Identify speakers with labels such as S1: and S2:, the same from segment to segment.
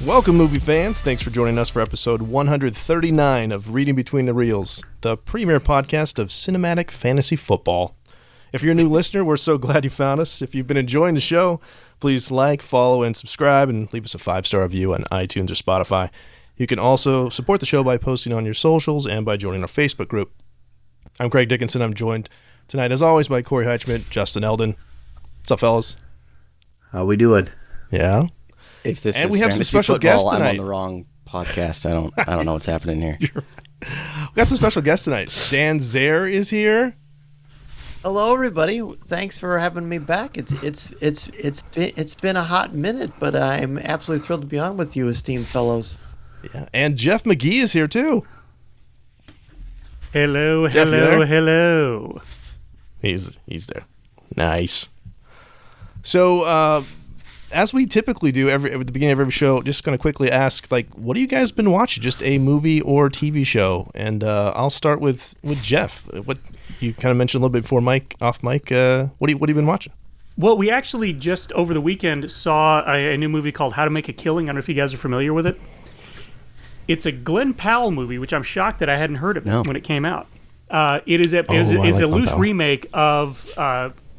S1: Welcome, movie fans. Thanks for joining us for episode 139 of Reading Between the Reels, the premier podcast of cinematic fantasy football. If you're a new listener, we're so glad you found us. If you've been enjoying the show, please like, follow, and subscribe, and leave us a 5-star review on iTunes or Spotify. You can also support the show by posting on your socials and by joining our Facebook group. I'm Craig Dickinson. I'm joined tonight, as always, by Corey Heichman, Justin Eldon. What's up, fellas?
S2: How we doing?
S1: Yeah.
S3: If this
S1: and
S3: is
S1: we have some special
S3: football,
S1: guests tonight.
S3: I'm on the wrong podcast. I don't know what's happening here.
S1: We got some special guests tonight. Dan Zehr is here.
S4: Hello, everybody. Thanks for having me back. It's been a hot minute, but I'm absolutely thrilled to be on with you, esteemed fellows.
S1: Yeah, and Jeff McGee is here too.
S5: Hello,
S1: Jeff,
S5: hello.
S1: He's there. Nice. So, as we typically do at the beginning of every show, just going to quickly ask, what have you guys been watching? Just a movie or TV show? And I'll start with Jeff. What you kind of mentioned a little bit before off mic. What have you been watching?
S5: Well, we actually just over the weekend saw a new movie called How to Make a Killing. I don't know if you guys are familiar with it. It's a Glenn Powell movie, which I'm shocked that I hadn't heard of when it came out. It is a loose remake of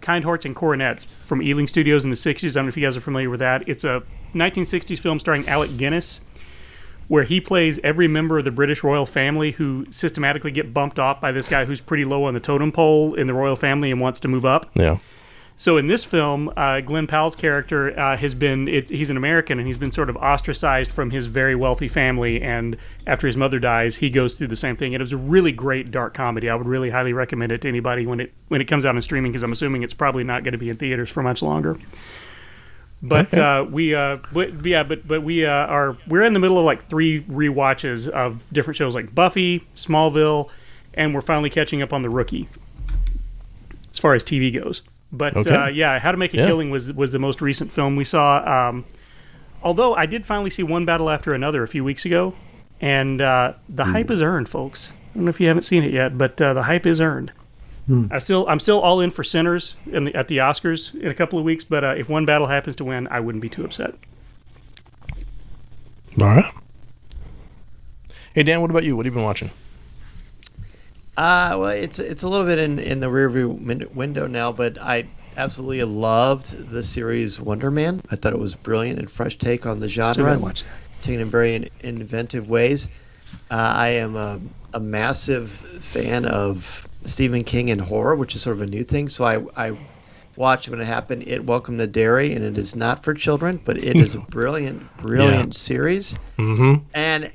S5: Kind Hearts and Coronets from Ealing Studios in the 60s. I don't know if you guys are familiar with that. It's a 1960s film starring Alec Guinness, where he plays every member of the British royal family who systematically get bumped off by this guy who's pretty low on the totem pole in the royal family and wants to move up.
S1: Yeah.
S5: So in this film, Glenn Powell's character he's an American, and he's been sort of ostracized from his very wealthy family, and after his mother dies, he goes through the same thing. And it was a really great dark comedy. I would really highly recommend it to anybody when it comes out on streaming, because I'm assuming it's probably not going to be in theaters for much longer. But we're in the middle of 3 rewatches of different shows like Buffy, Smallville, and we're finally catching up on The Rookie as far as TV goes. But How to Make a Killing was the most recent film we saw. Although I did finally see One Battle After Another a few weeks ago, and the hype is earned, folks. I don't know if you haven't seen it yet, but the hype is earned. I'm still all in for Sinners at the Oscars in a couple of weeks, but if One Battle happens to win, I wouldn't be too upset.
S1: All right. Hey, Dan, what about you? What have you been watching?
S4: Well, it's a little bit in the rearview window now, but I absolutely loved the series Wonder Man. I thought it was brilliant and fresh take on the genre, taken in very inventive ways. I am a massive fan of Stephen King and horror, which is sort of a new thing. So I watched when it happened. It Welcome to Derry, and it is not for children, but it is a brilliant series. Mm-hmm. And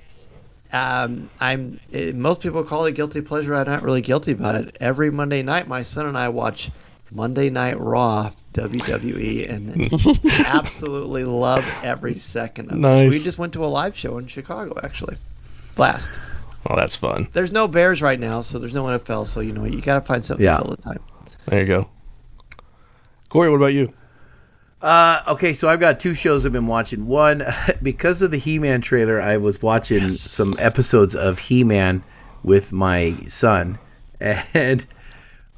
S4: most people call it guilty pleasure. I'm not really guilty about it. Every Monday night, my son and I watch Monday Night Raw, WWE, and absolutely love every second of it. We just went to a live show in Chicago, actually. Blast.
S1: Oh, that's fun.
S4: There's no Bears right now, so there's no NFL, so you got to find something to fill the time.
S1: There you go. Corey, what about you?
S2: Okay, so I've got 2 shows I've been watching. One, because of the He-Man trailer, I was watching some episodes of He-Man with my son, and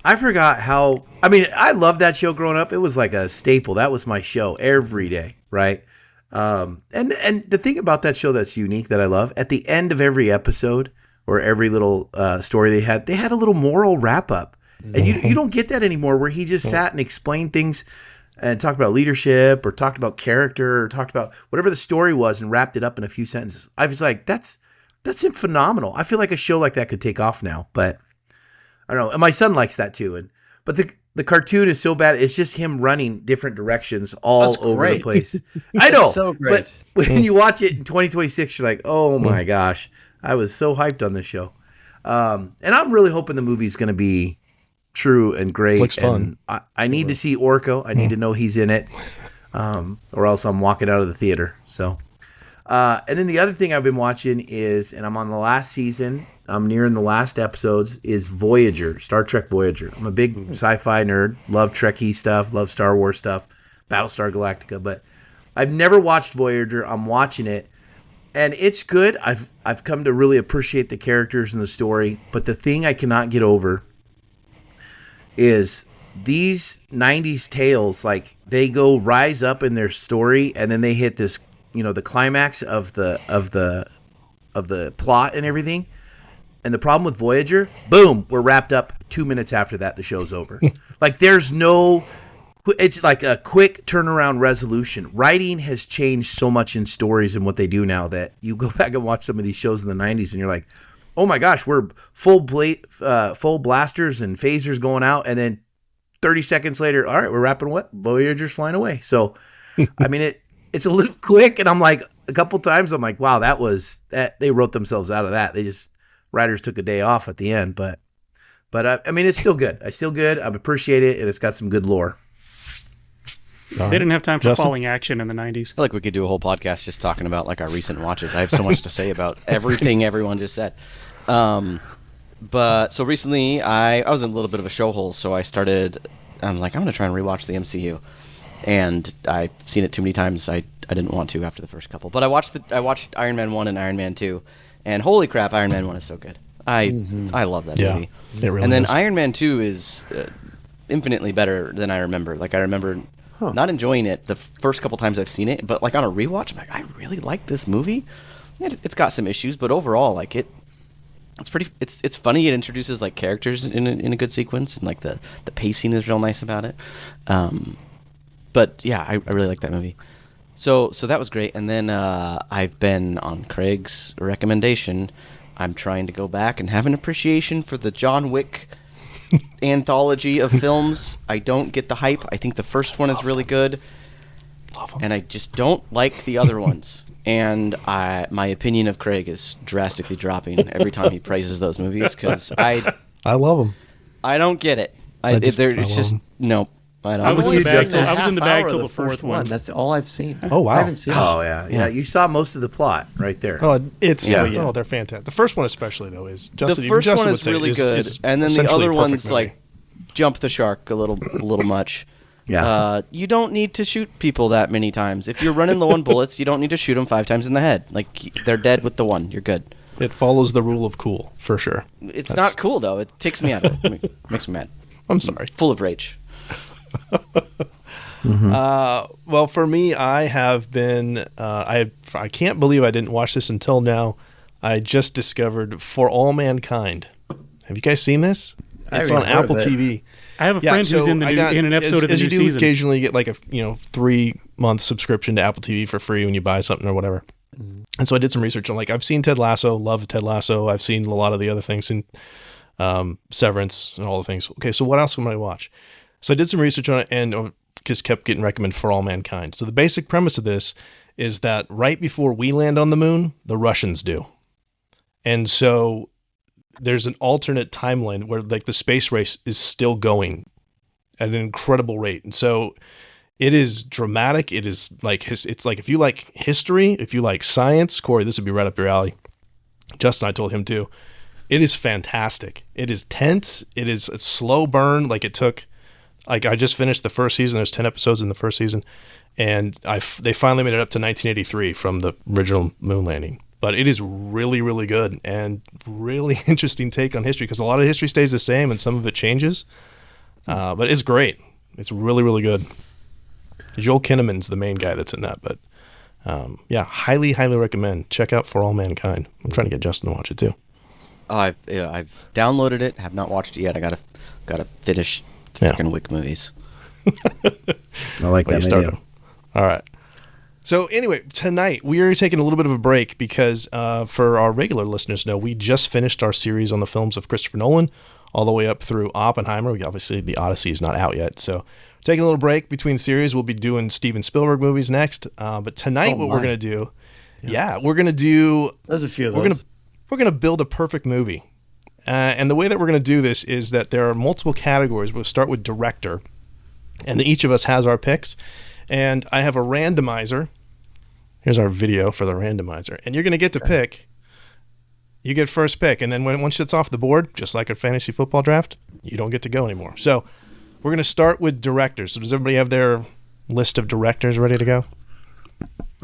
S2: I forgot how. I mean, I loved that show growing up. It was like a staple. That was my show every day, right? And the thing about that show that's unique that I love, at the end of every episode or every little story they had a little moral wrap-up, and you don't get that anymore, where he just sat and explained things and talked about leadership or talked about character or talked about whatever the story was and wrapped it up in a few sentences. I was like, that's phenomenal. I feel like a show like that could take off now, but I don't know. And my son likes that too. But the cartoon is so bad. It's just him running different directions all over the place. I know.
S4: So great.
S2: But when you watch it in 2026, you're like, oh my gosh, I was so hyped on this show. And I'm really hoping the movie's going to be true and great.
S1: Looks fun.
S2: And I need to see Orko. I need to know he's in it, or else I'm walking out of the theater. So, and then the other thing I've been watching is, and I'm on the last season, I'm nearing the last episodes, is Voyager, Star Trek Voyager. I'm a big sci-fi nerd, love Trekkie stuff, love Star Wars stuff, Battlestar Galactica, but I've never watched Voyager. I'm watching it, and it's good. I've come to really appreciate the characters and the story, but the thing I cannot get over is these 90s tales, like they go rise up in their story and then they hit this the climax of the plot and everything. And the problem with Voyager, boom, we're wrapped up 2 minutes after that. The show's over. Like there's no, it's like a quick turnaround resolution. Writing has changed so much in stories and what they do now that you go back and watch some of these shows in the 90s and you're like, oh my gosh, we're full blasters and phasers going out. And then 30 seconds later, all right, we're wrapping what? Voyager's flying away. So, I mean, it's a little quick. And I'm like, a couple times I'm like, wow, that they wrote themselves out of that. Writers took a day off at the end, but I mean, it's still good. It's still good. I appreciate it. And it's got some good lore.
S5: They didn't have time for falling action in the 90s.
S3: I feel like we could do a whole podcast just talking about like our recent watches. I have so much to say about everything everyone just said. But so recently I was in a little bit of a show hole, so I'm like, I'm going to try and rewatch the MCU. And I've seen it too many times. I didn't want to after the first couple. But I watched Iron Man 1 and Iron Man 2. And holy crap, Iron Man 1 is so good. I love that movie.
S1: It really
S3: and then
S1: is.
S3: Iron Man 2 is infinitely better than I remember. Like I remember not enjoying it the first couple times I've seen it, but like on a rewatch, I'm like, I really like this movie. It's got some issues, but overall, like it's pretty. It's funny. It introduces like characters in a good sequence, and like the pacing is real nice about it. But yeah, I really like that movie. So that was great. And then I've been on Craig's recommendation. I'm trying to go back and have an appreciation for the John Wick anthology of films. I don't get the hype. I think the first one is really good, and I just don't like the other ones. And my opinion of Craig is drastically dropping every time he praises those movies because I
S1: love them.
S3: I don't get it. It's just nope. I don't.
S5: I was in the bag.
S4: Just
S5: I was in the bag till the
S4: first
S5: fourth one.
S4: That's all I've seen.
S1: Oh wow!
S4: I haven't seen
S2: Oh yeah. You saw most of the plot right there.
S1: Oh, it's
S2: Yeah.
S1: they're fantastic. The first one especially though is Justin.
S3: The first
S1: Justin
S3: one
S1: would
S3: is
S1: say
S3: really good, and then the
S1: essentially
S3: other
S1: a perfect
S3: one's
S1: movie.
S3: like jump the shark a little much.
S2: Yeah.
S3: You don't need to shoot people that many times. If you're running low on bullets, you don't need to shoot them 5 times in the head. Like they're dead with the one. You're good.
S1: It follows the rule of cool for sure.
S3: It's not cool though. It takes me out of it. Makes me mad.
S1: I'm sorry.
S3: Full of rage.
S1: Well, for me, I have been. I can't believe I didn't watch this until now. I just discovered For All Mankind. Have you guys seen this? It's on Apple TV.
S5: I have a friend who's in an episode of the
S1: as
S5: new
S1: you do
S5: season.
S1: occasionally get like a 3-month subscription to Apple TV for free when you buy something or whatever. And so I did some research on I've seen Ted Lasso, love Ted Lasso. I've seen a lot of the other things in Severance and all the things. Okay, so what else am I watch? So I did some research on it and just kept getting recommended For All Mankind. So the basic premise of this is that right before we land on the moon, the Russians do. And so there's an alternate timeline where like the space race is still going at an incredible rate. And so it is dramatic. It is like, it's like if you like history, if you like science, Corey, this would be right up your alley. Justin, I told him too. It is fantastic. It is tense. It is a slow burn. Like it took, like I just finished the first season. There's 10 episodes in the first season. And they finally made it up to 1983 from the original moon landing. But it is really, really good and really interesting take on history because a lot of history stays the same and some of it changes. But it's great. It's really, really good. Joel Kinnaman's the main guy that's in that. But yeah, highly, highly recommend. Check out For All Mankind. I'm trying to get Justin to watch it too.
S3: Oh, I've downloaded it. Have not watched it yet. I gotta finish the freaking Wick movies.
S2: I like that video.
S1: All right. So anyway, tonight we are taking a little bit of a break because for our regular listeners know, we just finished our series on the films of Christopher Nolan all the way up through Oppenheimer. Obviously, the Odyssey is not out yet. So taking a little break between series. We'll be doing Steven Spielberg movies next. But tonight we're going to do, we're going to do...
S4: There's a few of those.
S1: We're going to build a perfect movie. And the way that we're going to do this is that there are multiple categories. We'll start with director. And each of us has our picks. And I have a randomizer. Here's our video for the randomizer. And you're going to get to pick. You get first pick. And then once it's off the board, just like a fantasy football draft, you don't get to go anymore. So we're going to start with directors. So does everybody have their list of directors ready to go?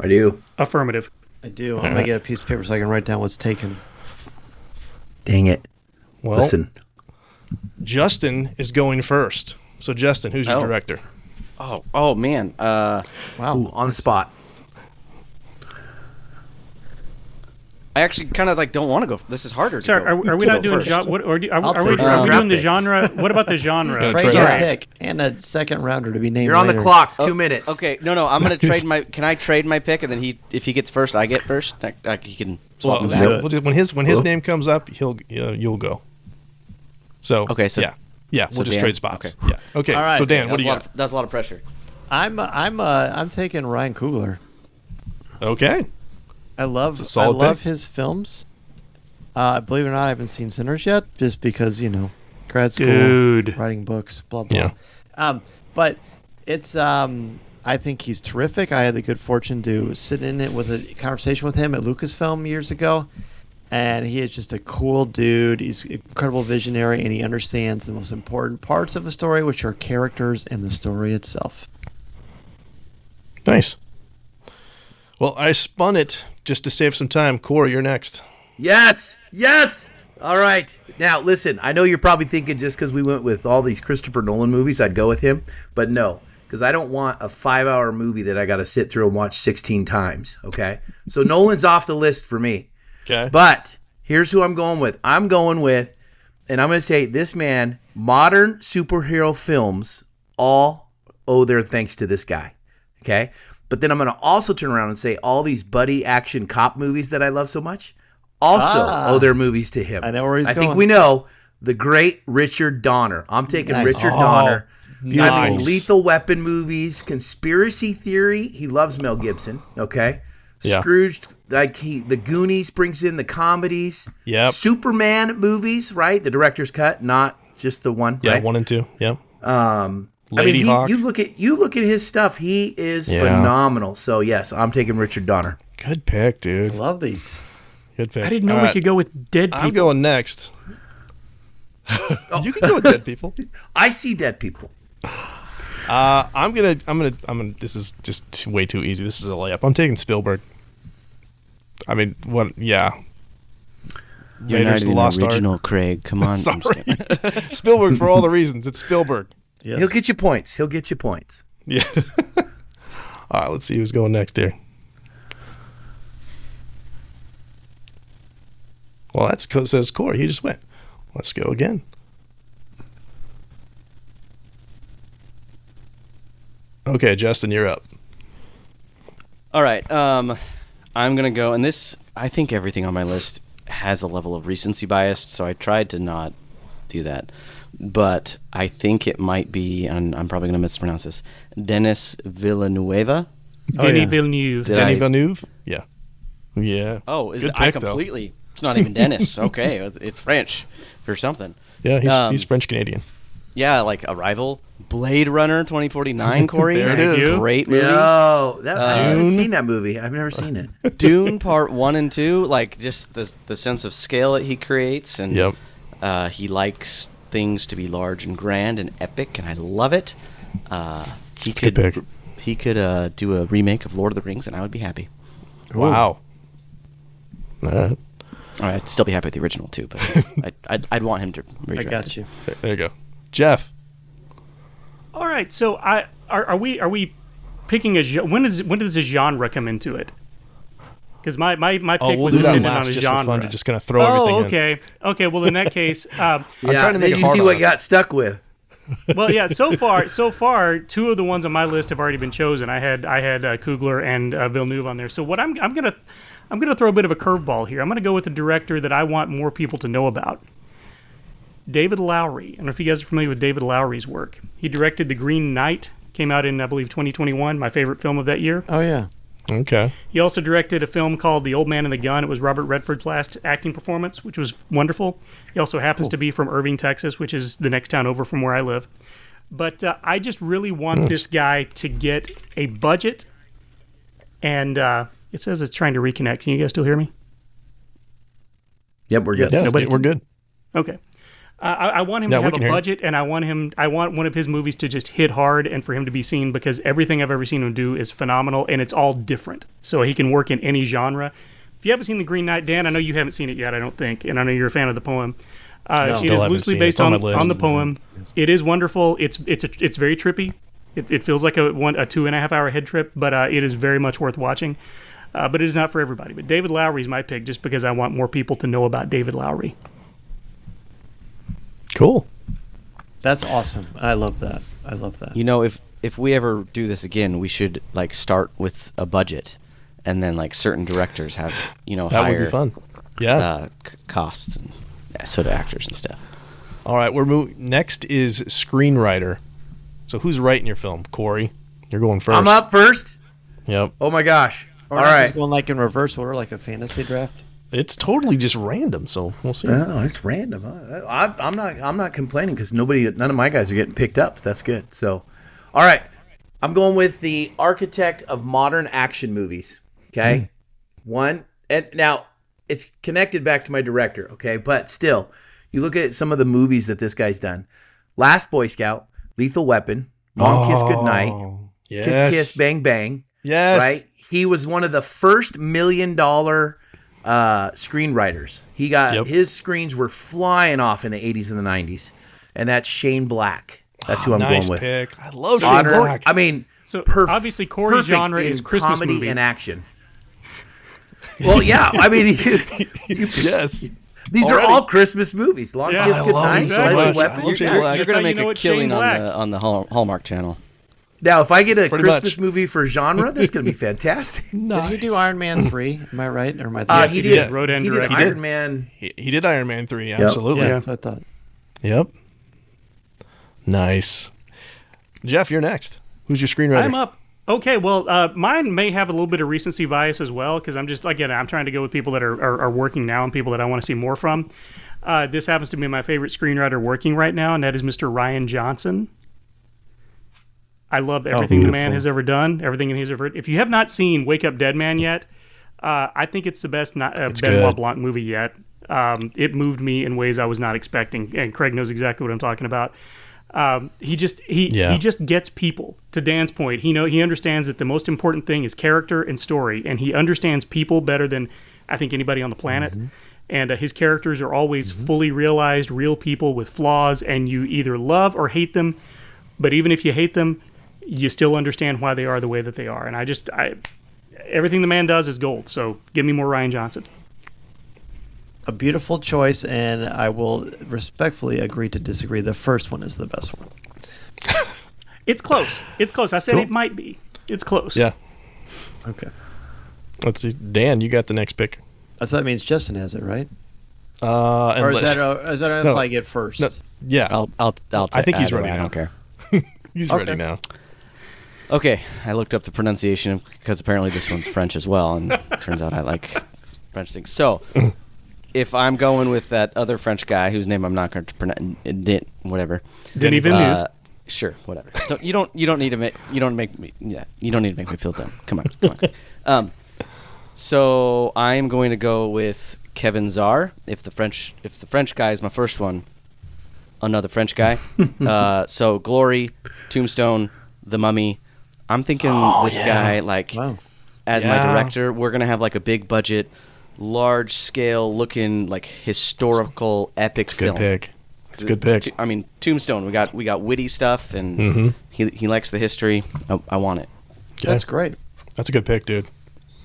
S2: I do.
S5: Affirmative.
S4: I do. I'm going to get a piece of paper so I can write down what's taken.
S2: Dang it.
S1: Well,
S2: listen.
S1: Justin is going first. So Justin, who's your director?
S3: Oh man.
S4: Wow.
S2: Ooh, on the spot.
S3: I actually kind of like don't want to go. This is harder.
S5: Sorry,
S3: to go,
S5: are we
S3: to
S5: not
S3: go
S5: doing
S3: first.
S5: are we
S2: it.
S5: doing the genre? What about the genre?
S1: Yeah,
S4: Trade
S1: trade
S4: a
S1: it.
S4: pick and a second rounder to be named.
S2: You're on the
S4: later.
S2: clock. 2 minutes.
S3: Okay, no. I'm gonna trade my. Can I trade my pick and then if he gets first, I get first. Like he can swap
S1: Well,
S3: them
S1: yeah,
S3: out.
S1: we'll just, when his name comes up, you'll go. So
S3: Okay, so-
S1: yeah,
S3: so
S1: we'll just
S3: Dan?
S1: trade spots.
S3: Okay.
S1: Yeah. Okay.
S4: All right.
S1: So Dan, what do you got?
S3: That's a lot of pressure.
S4: I'm taking Ryan Coogler.
S1: Okay.
S4: I love
S1: It's a solid pick.
S4: his films. Believe it or not, I haven't seen Sinners yet, just because grad school,
S5: Dude.
S4: writing books, blah blah.
S1: Yeah.
S4: But it's I think he's terrific. I had the good fortune to sit in it with a conversation with him at Lucasfilm years ago, and he is just a cool dude. He's an incredible visionary, and he understands the most important parts of a story, which are characters and the story itself.
S1: Nice. Well, I spun it just to save some time. Corey, you're next.
S2: Yes. All right. Now, listen, I know you're probably thinking just because we went with all these Christopher Nolan movies, I'd go with him. But no, because I don't want a 5-hour movie that I got to sit through and watch 16 times. Okay. So Nolan's off the list for me.
S1: Okay.
S2: But here's who I'm going with. I'm going with, and I'm going to say this man, modern superhero films all owe their thanks to this guy. Okay. But then I'm going to also turn around and say all these buddy action cop movies that I love so much also owe their movies to him.
S4: I know where he's
S2: I think
S4: going.
S2: we know the great Richard Donner. I'm taking
S4: Nice.
S2: Richard Donner. I mean,
S1: nice.
S2: Lethal Weapon movies, Conspiracy Theory. He loves Mel Gibson. Okay.
S1: Yeah.
S2: Scrooge, the Goonies brings in the comedies.
S1: Yep.
S2: Superman movies, right? The director's cut, not just the one.
S1: Yeah,
S2: right?
S1: 1 and 2. Yep.
S2: Lady
S1: Hawk.
S2: you look at his stuff. He is phenomenal. So yes, I'm taking Richard Donner.
S1: Good pick, dude.
S4: Love these.
S1: Good pick.
S5: I didn't know
S1: All
S5: we
S1: right.
S5: could go with dead people.
S1: I'm going next. You can go with dead people.
S2: I see dead people.
S1: I'm gonna. This is just way too easy. This is a layup. I'm taking Spielberg. I mean, what? Yeah.
S3: You're
S1: Raiders
S3: not
S1: of the
S3: even
S1: Lost
S3: original,
S1: Ark.
S3: Craig. Come on. I'm just
S1: Sorry.
S3: kidding.
S1: Spielberg for all the reasons. It's Spielberg.
S4: Yes.
S2: He'll get you points.
S1: Yeah. All right. Let's see who's going next here. Well, that's says Corey. He just went. Let's go again. Okay, Justin, you're up.
S3: All right. I'm gonna go, and this. I think everything on my list has a level of recency bias, so I tried to not do that. But I think it might be, and I'm probably gonna mispronounce this, Denis Villeneuve.
S5: Denis Villeneuve.
S3: Did
S1: Denis
S3: I-
S1: Villeneuve? Yeah. Yeah.
S3: Oh, is
S1: Good
S3: I
S1: pick, though.
S3: completely? It's not even Dennis. Okay, it's French or something.
S1: Yeah, he's French Canadian.
S3: Yeah, like Arrival, Blade Runner 2049. Corey,
S1: There it is.
S3: Great movie.
S2: Yo, I haven't
S1: Dune.
S2: seen that movie. I've never seen it.
S3: Dune Part 1 and 2, like just the sense of scale that he creates, and
S1: Yep.
S3: he likes things to be large and grand and epic, and I love it. He
S1: That's a good pick.
S3: he could do a remake of Lord of the Rings, and I would be happy.
S1: Wow.
S3: I'd still be happy with the original too, but I'd want him to
S4: I
S3: redirect
S4: got
S3: it.
S4: you.
S1: There you go. Jeff.
S5: All right, so are we picking when does a genre come into it? Because my pick
S1: We'll
S5: was
S1: do that
S5: dependent on
S1: last
S5: a
S1: just
S5: genre.
S1: for fun to just kind of throw everything in.
S5: Okay. Well, in that case,
S1: I'm trying to make
S2: then
S1: it
S2: you
S1: hard
S2: see
S1: on
S2: what
S1: us.
S2: you got stuck with.
S5: well, yeah. So far, two of the ones on my list have already been chosen. I had Coogler and Villeneuve on there. So what I'm gonna throw a bit of a curveball here. I'm gonna go with a director that I want more people to know about. David Lowery. I don't know if you guys are familiar with David Lowery's work. He directed The Green Knight. Came out in, I believe, 2021. My favorite film of that year.
S4: Oh yeah.
S1: Okay.
S5: He also directed a film called The Old Man and the Gun. It was Robert Redford's last acting performance, which was wonderful. He also happens to be from Irving, Texas, which is the next town over from where I live. But I just really want this guy to get a budget. And it says it's trying to reconnect. Can you guys still hear me?
S2: Yep, we're good.
S1: Yeah,
S5: Nobody
S1: we're good.
S5: Okay. I want him
S1: Yeah,
S5: to
S1: we
S5: have
S1: can
S5: a
S1: hear you.
S5: budget, and I want one of his movies to just hit hard and for him to be seen, because everything I've ever seen him do is phenomenal, and it's all different. So he can work in any genre. If you haven't seen The Green Knight, Dan, I know you haven't seen it yet, I don't think, and I know you're a fan of the poem. It
S1: Still
S5: is
S1: haven't
S5: loosely
S1: seen it.
S5: based
S1: It's on
S5: on
S1: my list.
S5: the poem. It is wonderful. It's very trippy. It feels like a 2.5 hour head trip, but it is very much worth watching. but it is not for everybody. But David Lowery is my pick just because I want more people to know about David Lowery.
S1: Cool.
S4: That's awesome. I love that. I love that.
S3: You know, if we ever do this again, we should like start with a budget, and then like certain directors have
S1: That
S3: higher
S1: would be fun. Yeah.
S3: costs and so do actors and stuff.
S1: All right, we're next is screenwriter. So who's writing your film? Corey, you're going first.
S2: I'm up first.
S1: Yep.
S2: Oh my gosh!
S4: All
S2: All
S4: right,
S2: right.
S4: just going like in reverse order, like a fantasy draft.
S1: It's totally just random, so we'll see.
S2: Oh, it's random. I'm not complaining because none of my guys are getting picked up. So that's good. So, all right, I'm going with the architect of modern action movies. Okay, one, and now it's connected back to my director. Okay, but still, you look at some of the movies that this guy's done: Last Boy Scout, Lethal Weapon, Long Kiss Goodnight,
S1: Yes.
S2: Kiss Kiss Bang Bang.
S1: Yes.
S2: Right. He was one of the first $1 million screenwriters. He got his screens were flying off in the 80s and the 90s, and that's Shane Black. That's who I'm
S1: nice
S2: going with.
S1: Pick. I love Shane
S2: Modern,
S1: Black.
S2: I mean,
S5: So
S2: perf-
S5: obviously Corey's
S2: perfect
S5: genre
S2: in
S5: is Christmas
S2: comedy
S5: movie.
S2: and action. Well, yeah. I mean,
S1: Yes.
S2: these
S1: Already.
S2: are all Christmas movies. Long
S5: Yeah.
S2: Kiss
S1: I love
S2: Goodnight,
S1: him so
S2: Lethal
S1: much.
S2: Weapon.
S1: I love Shane
S3: You're,
S1: Black.
S3: you're
S5: That's how
S3: gonna
S5: you
S3: make
S5: know
S3: a
S5: it's Shane
S3: killing
S5: Black.
S3: on the Hallmark Channel.
S2: Now, if I get a
S1: Pretty
S2: Christmas
S1: much.
S2: movie for genre, that's going to be fantastic.
S1: Nice.
S4: Did he do Iron Man 3? Am I right? Or am I
S2: He
S1: he
S2: did.
S1: did.
S5: Wrote and
S2: He did
S5: directed.
S2: Iron Man.
S1: He did Iron Man 3, absolutely.
S4: Yeah,
S1: Yep.
S4: that's what I thought.
S1: Nice. Jeff, you're next. Who's your screenwriter?
S5: I'm up. Okay, well, mine may have a little bit of recency bias as well because I'm trying to go with people that are working now and people that I want to see more from. This happens to be my favorite screenwriter working right now, and that is Mr. Ryan Johnson. I love everything the man has ever done, everything he's ever. If you have not seen Wake Up Dead Man yet, I think it's the best Benoit
S1: good.
S5: Blanc movie yet. It moved me in ways I was not expecting, and Craig knows exactly what I'm talking about. He just gets people. To Dan's point, he understands that the most important thing is character and story, and he understands people better than I think anybody on the planet. And his characters are always fully realized, real people with flaws, and you either love or hate them. But even if you hate them, you still understand why they are the way that they are. And everything the man does is gold. So give me more Ryan Johnson.
S4: A beautiful choice, and I will respectfully agree to disagree. The first one is the best one.
S5: It's close. It's close. I said it might be. It's close.
S1: Yeah.
S4: Okay.
S1: Let's see. Dan, you got the next pick.
S4: So that means Justin has it, right?
S1: Or
S4: Is that
S1: No.
S4: if I get first?
S1: No, yeah.
S3: I'll
S1: I think he's
S3: either
S1: ready
S3: way, I
S1: now.
S3: don't care.
S1: He's
S4: Okay.
S1: ready now.
S3: Okay, I looked up the pronunciation because apparently this one's French as well, and turns out I like French things. So, if I'm going with that other French guy whose name I'm not going to pronounce, whatever.
S5: Denis Villeneuve.
S3: Sure, whatever. You don't need to make you don't make me make me feel dumb. Come on. So I am going to go with Kevin Zehr. If the French guy is my first one, another French guy. So Glory, Tombstone, The Mummy. I'm thinking this guy as my director. We're gonna have like a big budget, large scale looking like historical epic film.
S1: Good pick. It's a good pick.
S3: I mean, Tombstone. We got witty stuff, and he likes the history. I want it.
S1: Okay.
S4: That's great.
S1: That's a good pick, dude.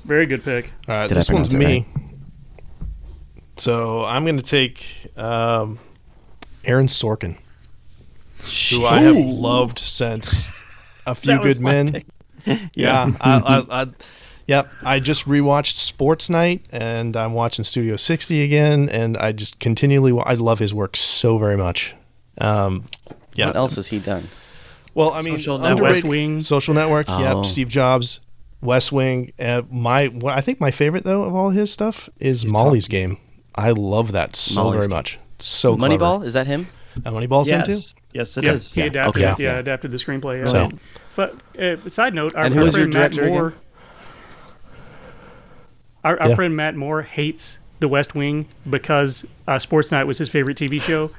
S5: Very good pick.
S1: All right,
S3: Did I
S1: this one's
S3: pronounce it
S1: me. So I'm going to take Aaron Sorkin, who I have loved since A Few
S4: That was
S1: Good
S4: my
S1: Men.
S4: pick.
S1: Yeah, I just rewatched Sports Night, and I'm watching Studio 60 again, and I just continually I love his work so very much. Yeah.
S3: What else has he done?
S1: Well, I mean,
S4: Social
S1: underrated-
S4: Network.
S5: West Wing.
S1: Social Network.
S3: Oh.
S1: Yep. Steve Jobs, West Wing. I think my favorite though of all his stuff is Molly's Game. I love that so
S3: Molly's
S1: very
S3: Game.
S1: much. So clever.
S3: Moneyball, is that him?
S1: Moneyball's him too.
S4: Yes, it
S5: Yep,
S4: is.
S5: he adapted.
S3: Okay.
S5: Yeah, adapted the screenplay. Yeah.
S1: So-
S5: Side note: our,
S3: And who
S5: our
S3: was your
S5: friend Matt
S3: director
S5: Moore.
S3: again?
S5: Our
S1: Yeah.
S5: friend Matt Moore hates The West Wing because Sports Night was his favorite TV show,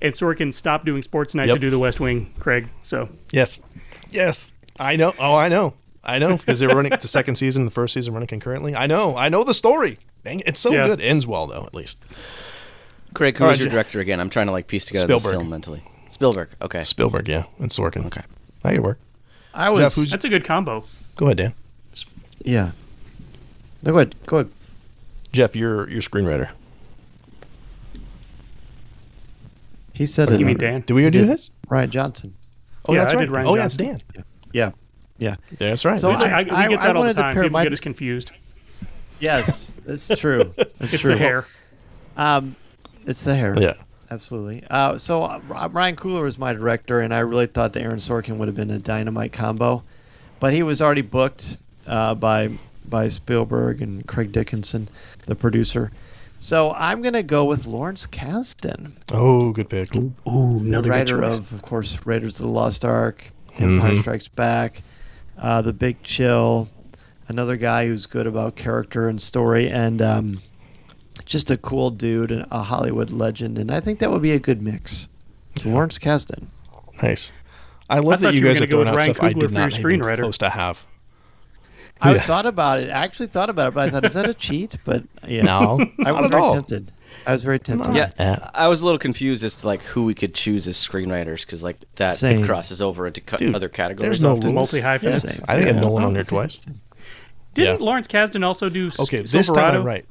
S5: and Sorkin stopped doing Sports Night
S1: Yep.
S5: to do The West Wing. Craig, so
S1: Yes. I know. Oh, I know because they're running the second season, the first season running concurrently. I know the story. Dang, it's so
S5: Yeah.
S1: good. Ends well though, at least.
S3: Craig, who
S1: All
S3: was
S1: right,
S3: your director again? I'm trying to piece together this
S1: Spielberg.
S3: film mentally. Spielberg. Okay.
S1: Spielberg, yeah, and Sorkin.
S3: Okay.
S1: That could work.
S4: I was.
S1: Jeff, who's-
S5: that's a good combo.
S1: Go ahead, Dan.
S4: Yeah. No, go ahead. Go ahead.
S1: Jeff, you're screenwriter.
S4: He said
S5: You
S4: it.
S5: mean Dan?
S1: Did we already do this?
S4: Ryan Johnson.
S1: Oh,
S5: Yeah,
S1: that's
S5: I
S1: right.
S5: did Ryan
S1: Oh, yeah, it's
S5: Johnson.
S1: Dan.
S4: Yeah.
S1: Yeah, that's right.
S4: So
S1: We did.
S5: We get that all the
S4: wanted to
S5: time.
S4: pair
S5: People
S4: my-
S5: get us confused.
S4: Yes, it's true. It's
S5: It's
S4: true.
S5: the hair.
S4: It's the hair.
S1: Yeah.
S4: Absolutely. So Ryan Coogler was my director, and I really thought that Aaron Sorkin would have been a dynamite combo, but he was already booked by Spielberg and Craig Dickinson, the producer. So I'm gonna go with Lawrence Kasdan,
S1: Oh, good pick.
S5: Ooh,
S4: the
S5: another good
S4: writer
S5: choice.
S4: of course, Raiders of the Lost Ark, Empire Strikes Back, The Big Chill. Another guy who's good about character and story, and just a cool dude and a Hollywood legend. And I think that would be a good mix. So Lawrence Kasdan.
S1: Nice. I love
S5: I
S1: that
S5: thought
S1: you
S5: you were
S1: guys
S5: gonna
S1: are
S5: go
S1: throwing
S5: with
S1: out
S5: Ryan
S1: stuff I
S5: Coogler
S1: did
S5: for your
S1: not even
S5: screenwriter.
S1: close to have.
S4: I
S1: Yeah.
S4: thought about it. I actually thought about it, but I thought, is that a cheat? But yeah,
S1: No,
S4: I
S1: not
S4: was
S1: at
S4: very
S1: all.
S4: tempted. I was very tempted.
S3: Yeah, I was a little confused as to like who we could choose as screenwriters because like that
S4: Same.
S3: it crosses over into
S1: Dude,
S3: other categories.
S1: There's no
S3: often.
S1: rules.
S5: Multi-hyphen.
S1: Yeah,
S4: Same.
S1: I think I had
S4: Yeah.
S1: Nolan on there twice.
S5: Didn't
S1: Yeah.
S5: Lawrence Kasdan also do
S1: Okay, this
S5: Silverado?
S1: time I'm right.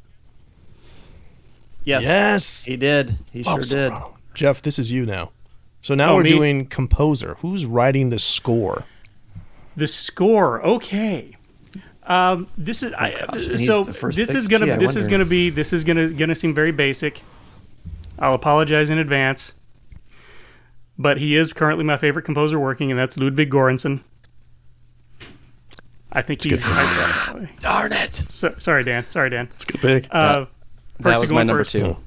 S4: Yes.
S1: Yes.
S4: He did. He
S1: Love
S4: sure did.
S1: Silverado. Jeff, this is you now. So now
S5: Oh,
S1: we're
S5: me?
S1: doing composer. Who's writing the score?
S5: The score, okay. This is
S4: and he's
S5: so.
S4: the first
S5: This
S4: pick.
S5: is gonna.
S4: Gee, I
S5: This is
S4: wonder.
S5: gonna be. This is gonna seem very basic. I'll apologize in advance. But he is currently my favorite composer working, and that's Ludwig Göransson. I think he's.
S4: Darn it.
S5: Sorry, Dan.
S1: It's a good pick.
S3: That
S5: Perks
S3: was
S5: are
S3: my
S5: going
S3: number
S5: first.
S3: two.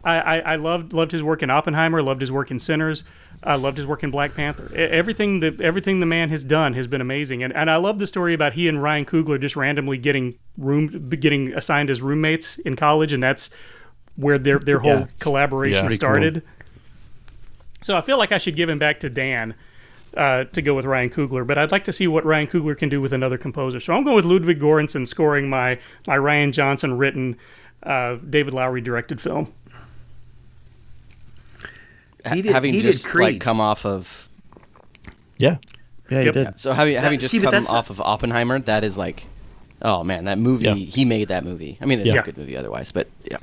S5: I loved his work in Oppenheimer. Loved his work in Sinners. I loved his work in Black Panther. Everything the man has done has been amazing. And I love the story about he and Ryan Coogler just randomly getting assigned as roommates in college, and that's where their whole collaboration
S1: Yeah.
S5: started. So I feel like I should give him back to Dan to go with Ryan Coogler, but I'd like to see what Ryan Coogler can do with another composer. So I'm going with Ludwig Göransson scoring my Ryan Johnson written, David Lowery directed film.
S2: He did-
S3: having
S2: he did
S3: just like
S2: Creed.
S3: come off of
S1: Yeah.
S4: Yeah, he
S5: Yep.
S4: did.
S3: so having just
S2: see, but
S3: come
S2: that's
S3: off of Oppenheimer, that is like, oh man, that movie.
S1: Yeah.
S3: He made that movie. I mean, it's
S1: Yeah.
S3: a good movie otherwise, but yeah,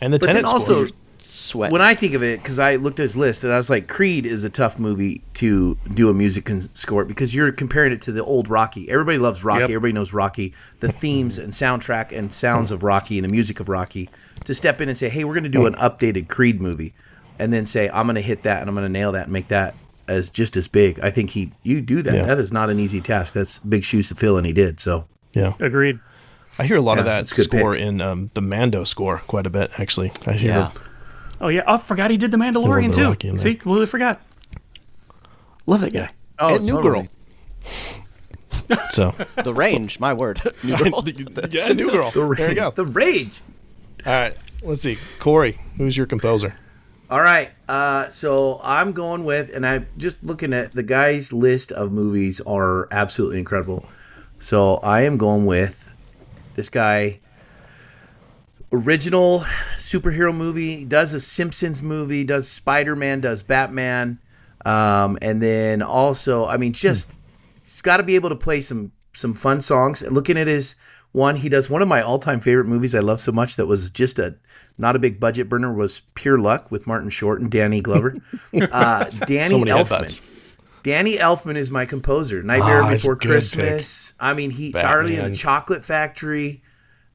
S1: And the
S2: But then
S1: Tenet
S2: also,
S1: score.
S3: sweat.
S2: when I think of it, because I looked at his list and I was like, Creed is a tough movie to do a music score because you're comparing it to the old Rocky. Everybody loves Rocky.
S5: Yep.
S2: Everybody knows Rocky. The themes and soundtrack and sounds of Rocky and the music of Rocky. To step in and say, hey, we're going to do an updated Creed movie, and then say, I'm going to hit that and I'm going to nail that and make that as just as big. I think you do that.
S1: Yeah.
S2: That is not an easy task. That's big shoes to fill, and he did. So
S1: Yeah.
S5: Agreed.
S1: I hear a lot of
S2: Yeah,
S1: that
S2: that's a good
S1: score
S2: pick.
S1: in the Mando score quite a bit, actually. I hear
S3: yeah.
S5: Oh yeah, I forgot he did The
S1: A little
S5: Mandalorian
S1: bit
S5: too.
S1: Rocky in there.
S5: See, completely forgot. Love that guy.
S4: Oh,
S1: and New
S4: totally.
S1: Girl. So,
S3: The range, my word. New Girl.
S1: yeah, New Girl. There you go.
S2: The Rage.
S1: All right. Let's see. Corey, who's your composer?
S2: All right, so I'm going with, and I'm just looking at the guy's list of movies are absolutely incredible. So I am going with this guy. Original superhero movie, does a Simpsons movie, does Spider-Man, does Batman, and then also, I mean, just he's got to be able to play some fun songs. Looking at his one, he does one of my all-time favorite movies I love so much that was just not a big budget burner, was Pure Luck with Martin Short and Danny Glover. Danny
S1: So many
S2: Elfman.
S1: headbutts.
S2: Danny Elfman is my composer. Nightmare
S1: he's a
S2: Before
S1: good
S2: Christmas. I mean, Charlie and
S1: Batman.
S2: the Chocolate Factory.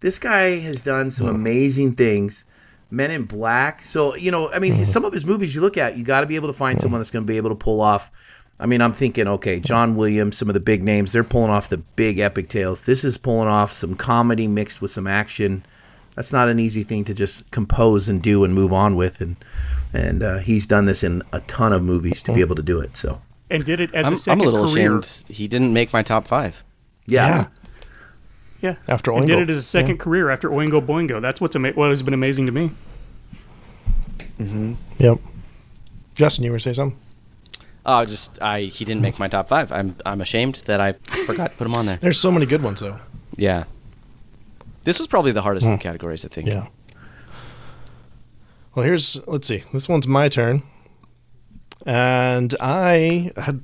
S2: This guy has done some amazing things. Men in Black. So, I mean, some of his movies you look at, you got to be able to find someone that's going to be able to pull off. I mean, I'm thinking, okay, John Williams, some of the big names, they're pulling off the big epic tales. This is pulling off some comedy mixed with some action. That's not an easy thing to just compose and do and move on with. And he's done this in a ton of movies to be able to do it. So,
S5: And did it as a
S3: I'm
S5: second
S3: a little
S5: career.
S3: ashamed he didn't make my top 5.
S2: yeah.
S5: Yeah.
S1: After
S5: And
S1: Oingo.
S5: did it as a second career after Oingo Boingo. That's what has been amazing to me.
S1: Yep. Justin, you were going to say something?
S3: He didn't make my top 5. I'm ashamed that I forgot to put him on there.
S1: There's so many good ones, though.
S3: Yeah. This was probably the hardest of the categories, I think.
S1: Yeah. Well, let's see. This one's my turn. And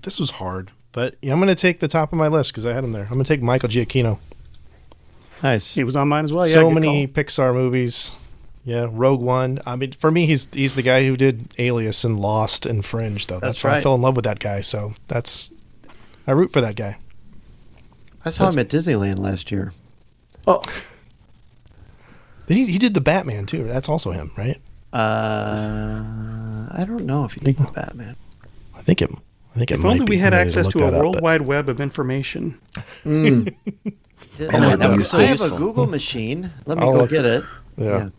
S1: this was hard, but I'm going to take the top of my list because I had him there. I'm going to take Michael Giacchino.
S4: Nice.
S5: He was on mine as well. Yeah,
S1: So
S5: good
S1: many
S5: call.
S1: Pixar movies. Yeah, Rogue One. I mean, for me, he's the guy who did Alias and Lost and Fringe, though. That's why I
S4: right.
S1: fell in love with that guy. So I root for that guy.
S4: I saw him at Disneyland last year.
S2: Oh,
S1: He did the Batman too. That's also him, right?
S4: I don't know if you did the Batman.
S1: I think it
S5: If
S1: might
S5: only
S1: be.
S5: we had
S1: I need
S5: access
S1: look
S5: to a
S1: that up,
S5: world
S1: but-
S5: wide web of information.
S2: my
S3: that was so
S4: I have a
S3: useful.
S4: Google machine. Let me
S1: I'll
S4: go
S1: look-
S4: get it.
S1: Yeah.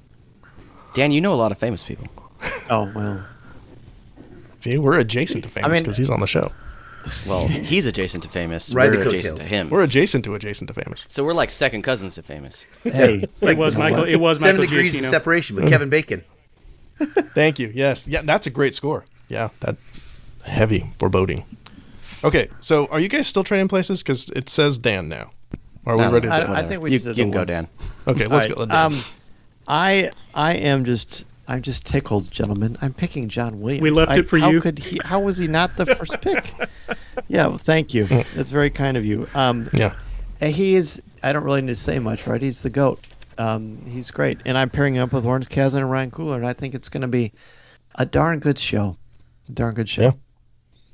S3: Dan, you know a lot of famous people.
S4: Oh, well.
S1: See, we're adjacent to famous
S4: mean-
S1: because he's on the show.
S3: Well, he's adjacent to famous.
S2: Ride
S3: We're
S2: the
S3: adjacent to
S2: coattails.
S3: him.
S1: We're adjacent to famous.
S3: So we're like second cousins to famous.
S4: Hey.
S5: It was Michael. It was
S2: 7
S5: Michael
S2: Degrees
S5: Giacchino.
S2: of Separation with Kevin Bacon.
S1: Thank you. Yes. Yeah, that's a great score. Yeah, that heavy foreboding. Okay, so are you guys still trading places? Because it says Dan now. Or are we
S3: No,
S1: ready to
S4: I think we
S3: You
S4: just did
S3: can
S4: the
S3: go,
S4: ones.
S3: Dan.
S1: Okay, let's
S4: All
S1: go.
S4: right, I'm just tickled, gentlemen. I'm picking John Williams.
S5: We left it for
S4: how
S5: you.
S4: How was he not the first pick? Yeah, well, thank you. That's very kind of you.
S1: Yeah.
S4: He is. I don't really need to say much, right? He's the GOAT. He's great, and I'm pairing him up with Lawrence Kasdan and Ryan Coogler, and I think it's going to be a darn good show. A darn good show.
S1: Yeah.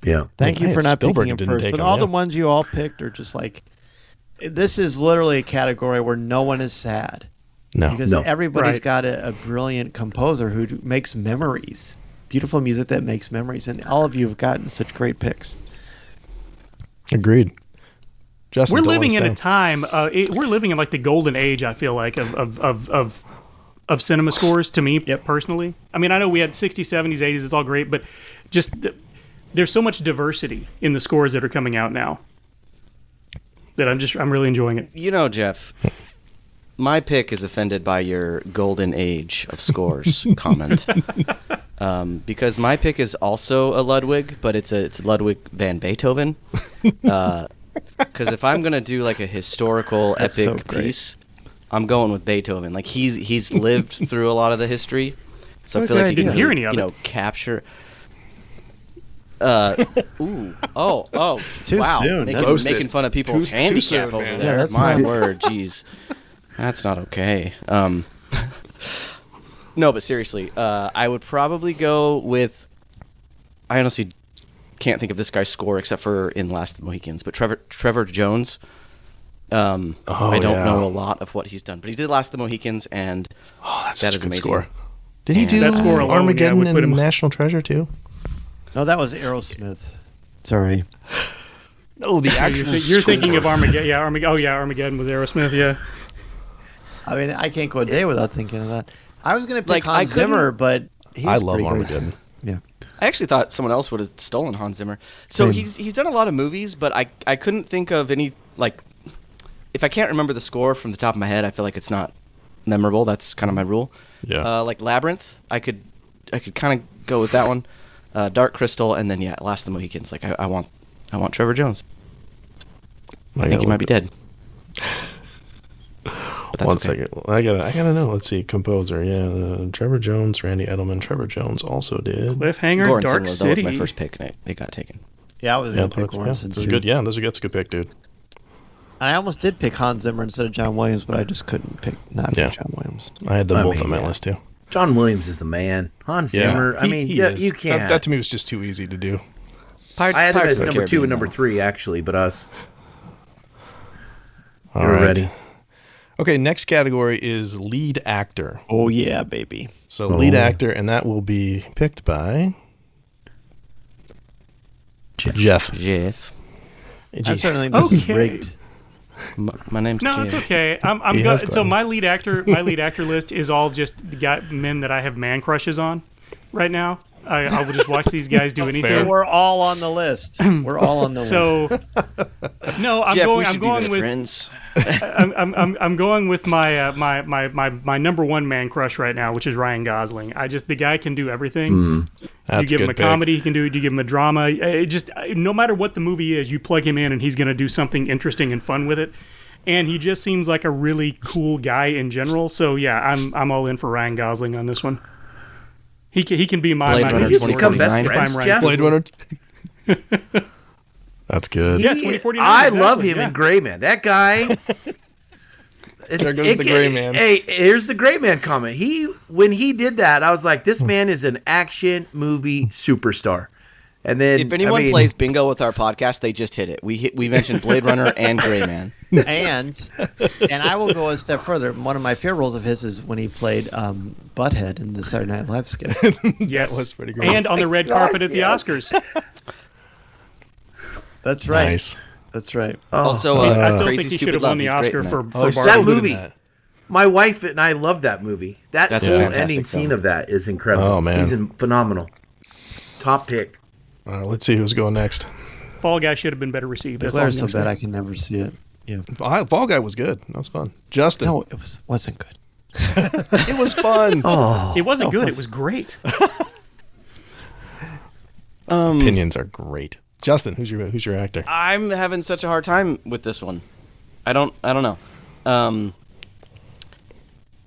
S2: Yeah.
S4: Thank you
S1: Man,
S4: for not
S1: Spielberg
S4: picking him
S1: didn't
S4: first.
S1: take
S4: But
S1: him,
S4: all
S1: yeah.
S4: the ones you all picked are just like. This is literally a category where no one is sad.
S1: No.
S4: Because
S2: No.
S4: everybody's
S5: Right.
S4: got a brilliant composer who makes memories. Beautiful music that makes memories. And all of you have gotten such great picks.
S1: Agreed. Justin,
S5: We're
S1: don't let
S5: living
S1: us
S5: in a
S1: down.
S5: time. We're living in like the golden age. I feel like of cinema scores to me personally. I mean, I know we had 60s, 70s, 80s. It's all great, but just there's so much diversity in the scores that are coming out now that I'm really enjoying it.
S3: You know, Jeff, my pick is offended by your golden age of scores comment. Because my pick is also a Ludwig, but it's Ludwig van Beethoven. Because if I'm gonna do like a historical
S4: That's so
S3: epic
S4: great.
S3: piece, I'm going with Beethoven. Like he's lived through a lot of the history, so I
S4: What
S3: feel
S4: a
S3: like he
S4: good
S3: can
S4: idea.
S5: Hear any of it.
S3: capture. Oh!
S4: Too
S3: wow!
S4: soon.
S3: Making,
S4: That's-
S3: making fun of people's
S1: Too
S3: handicap
S1: soon,
S3: over
S1: man.
S3: there.
S4: Yeah, that's
S3: My
S4: not-
S3: word, jeez, that's not okay. No, but seriously, I would probably go with. I honestly can't think of this guy's score except for in Last of the Mohicans, but Trevor Jones. I don't
S1: yeah.
S3: know a lot of what he's done, but he did Last of the Mohicans, and
S1: That's
S3: that
S1: such
S3: is
S1: a good
S3: amazing.
S1: score. Did he
S3: And
S1: do
S5: that score alone,
S1: Armageddon
S5: would put
S1: and
S5: him-
S1: National Treasure too?
S4: No, that was Aerosmith. Sorry.
S1: No, the actual
S5: You're thinking of Armageddon. Yeah, Armageddon. Oh yeah, Armageddon was Aerosmith. Yeah.
S4: I mean, I can't go a day without thinking of that. I was going to pick
S3: Like, I
S4: Hans Zimmer,
S3: couldn't-
S4: but he's
S1: I love
S4: pretty good.
S1: Armageddon.
S4: Yeah.
S3: I actually thought someone else would have stolen Hans Zimmer. So
S4: Same.
S3: he's done a lot of movies, but I couldn't think of any, like, if I can't remember the score from the top of my head, I feel like it's not memorable. That's kind of my rule.
S1: Yeah.
S3: Like Labyrinth, I could kind of go with that one. Dark Crystal, and then Last of the Mohicans. Like I want Trevor Jones. I think he might be dead. But that's
S1: One
S3: okay.
S1: second. I gotta know. Let's see. Composer. Yeah. Trevor Jones, Randy Edelman. Trevor Jones also did.
S5: Cliffhanger,
S3: Goran
S5: Dark
S3: Singler,
S5: City.
S3: that was my first pick, and it got taken.
S4: Yeah, I was
S1: Yeah,
S4: going to pick
S1: that's
S4: Lawrence
S1: a good. Yeah, that's a good pick, dude.
S4: I almost did pick Hans Zimmer instead of John Williams, but I just couldn't pick
S1: Yeah.
S4: John Williams.
S1: I had them
S2: I
S1: both
S2: mean,
S1: on my
S2: yeah.
S1: list too.
S2: John Williams is the man. Hans Zimmer. I mean,
S1: he is.
S2: you can't.
S1: That to me was just too easy to do.
S2: I had him
S3: Pirates
S2: as
S3: of the
S2: number 2
S3: Caribbean,
S2: and number
S3: though.
S2: 3, actually, but us.
S1: All
S2: You're
S1: right.
S2: ready.
S1: Okay, next category is lead actor.
S4: Oh, yeah, baby.
S1: So lead actor, and that will be picked by Jeff.
S3: Jeff.
S4: I'm certainly this is
S5: Okay.
S4: rigged.
S3: My name's
S5: No,
S3: Jeff.
S5: it's okay. I'm
S1: He
S5: go-
S1: has
S5: so
S1: gone.
S5: my lead actor list is all just the men that I have man crushes on right now. I will just watch these guys do anything.
S4: We're all on the list. We're all on the list.
S5: So no, I'm
S3: Jeff, we
S5: going.
S3: should
S5: I'm
S3: be
S5: going
S3: better
S5: with.
S3: friends.
S5: I'm going with my number one man crush right now, which is Ryan Gosling. The guy can do everything. You
S1: That's
S5: give
S1: a
S5: him
S1: good
S5: a
S1: pick.
S5: comedy, he can do it. You give him a drama. No matter what the movie is, you plug him in and he's going to do something interesting and fun with it. And he just seems like a really cool guy in general. So yeah, I'm all in for Ryan Gosling on this one. He can be my
S3: Blade
S5: my
S3: Runner
S2: We just become
S3: 2049.
S2: best
S5: if
S2: friends,
S5: I'm right.
S2: Jeff.
S1: Blade Runner. That's good.
S5: Yeah, 2049,
S2: I
S5: exactly,
S2: love him
S5: yeah.
S2: in Gray Man. That guy.
S1: There goes the gray man.
S2: Hey, here's the gray man comment. When he did that, I was like, this man is an action movie superstar. And then
S3: if anyone plays bingo with our podcast, they just hit it. We mentioned Blade Runner and Gray Man.
S4: And I will go a step further. One of my favorite roles of his is when he played Butthead in the Saturday Night Live skit.
S5: Yes,
S1: That was pretty great.
S5: And on the red carpet at the Oscars.
S4: That's right.
S1: Nice.
S4: That's right.
S3: Also,
S5: I still
S3: Crazy
S5: think he should
S3: Stupid
S5: have
S3: Love.
S5: won the
S3: He's great
S5: Oscar
S3: in
S5: for
S3: that.
S1: Oh, he's
S5: Barbie.
S2: that
S1: good in
S2: movie.
S1: that.
S2: My wife and I love that movie. That
S3: That's
S2: whole
S3: a fantastic
S2: ending
S3: film.
S2: scene of that is incredible.
S1: Oh, man.
S2: He's phenomenal. Top pick.
S1: Let's see who's going next.
S5: Fall Guy should have been better received. That's all
S4: Claire's
S5: I'm
S4: so
S5: gonna
S4: bad
S5: say.
S4: I can never see it. Yeah.
S1: Fall Guy was good. That was fun. Justin.
S4: No, it wasn't good.
S1: It was fun.
S5: It wasn't good. It was great.
S1: Opinions are great. Justin, who's your actor?
S3: I'm having such a hard time with this one. I don't know.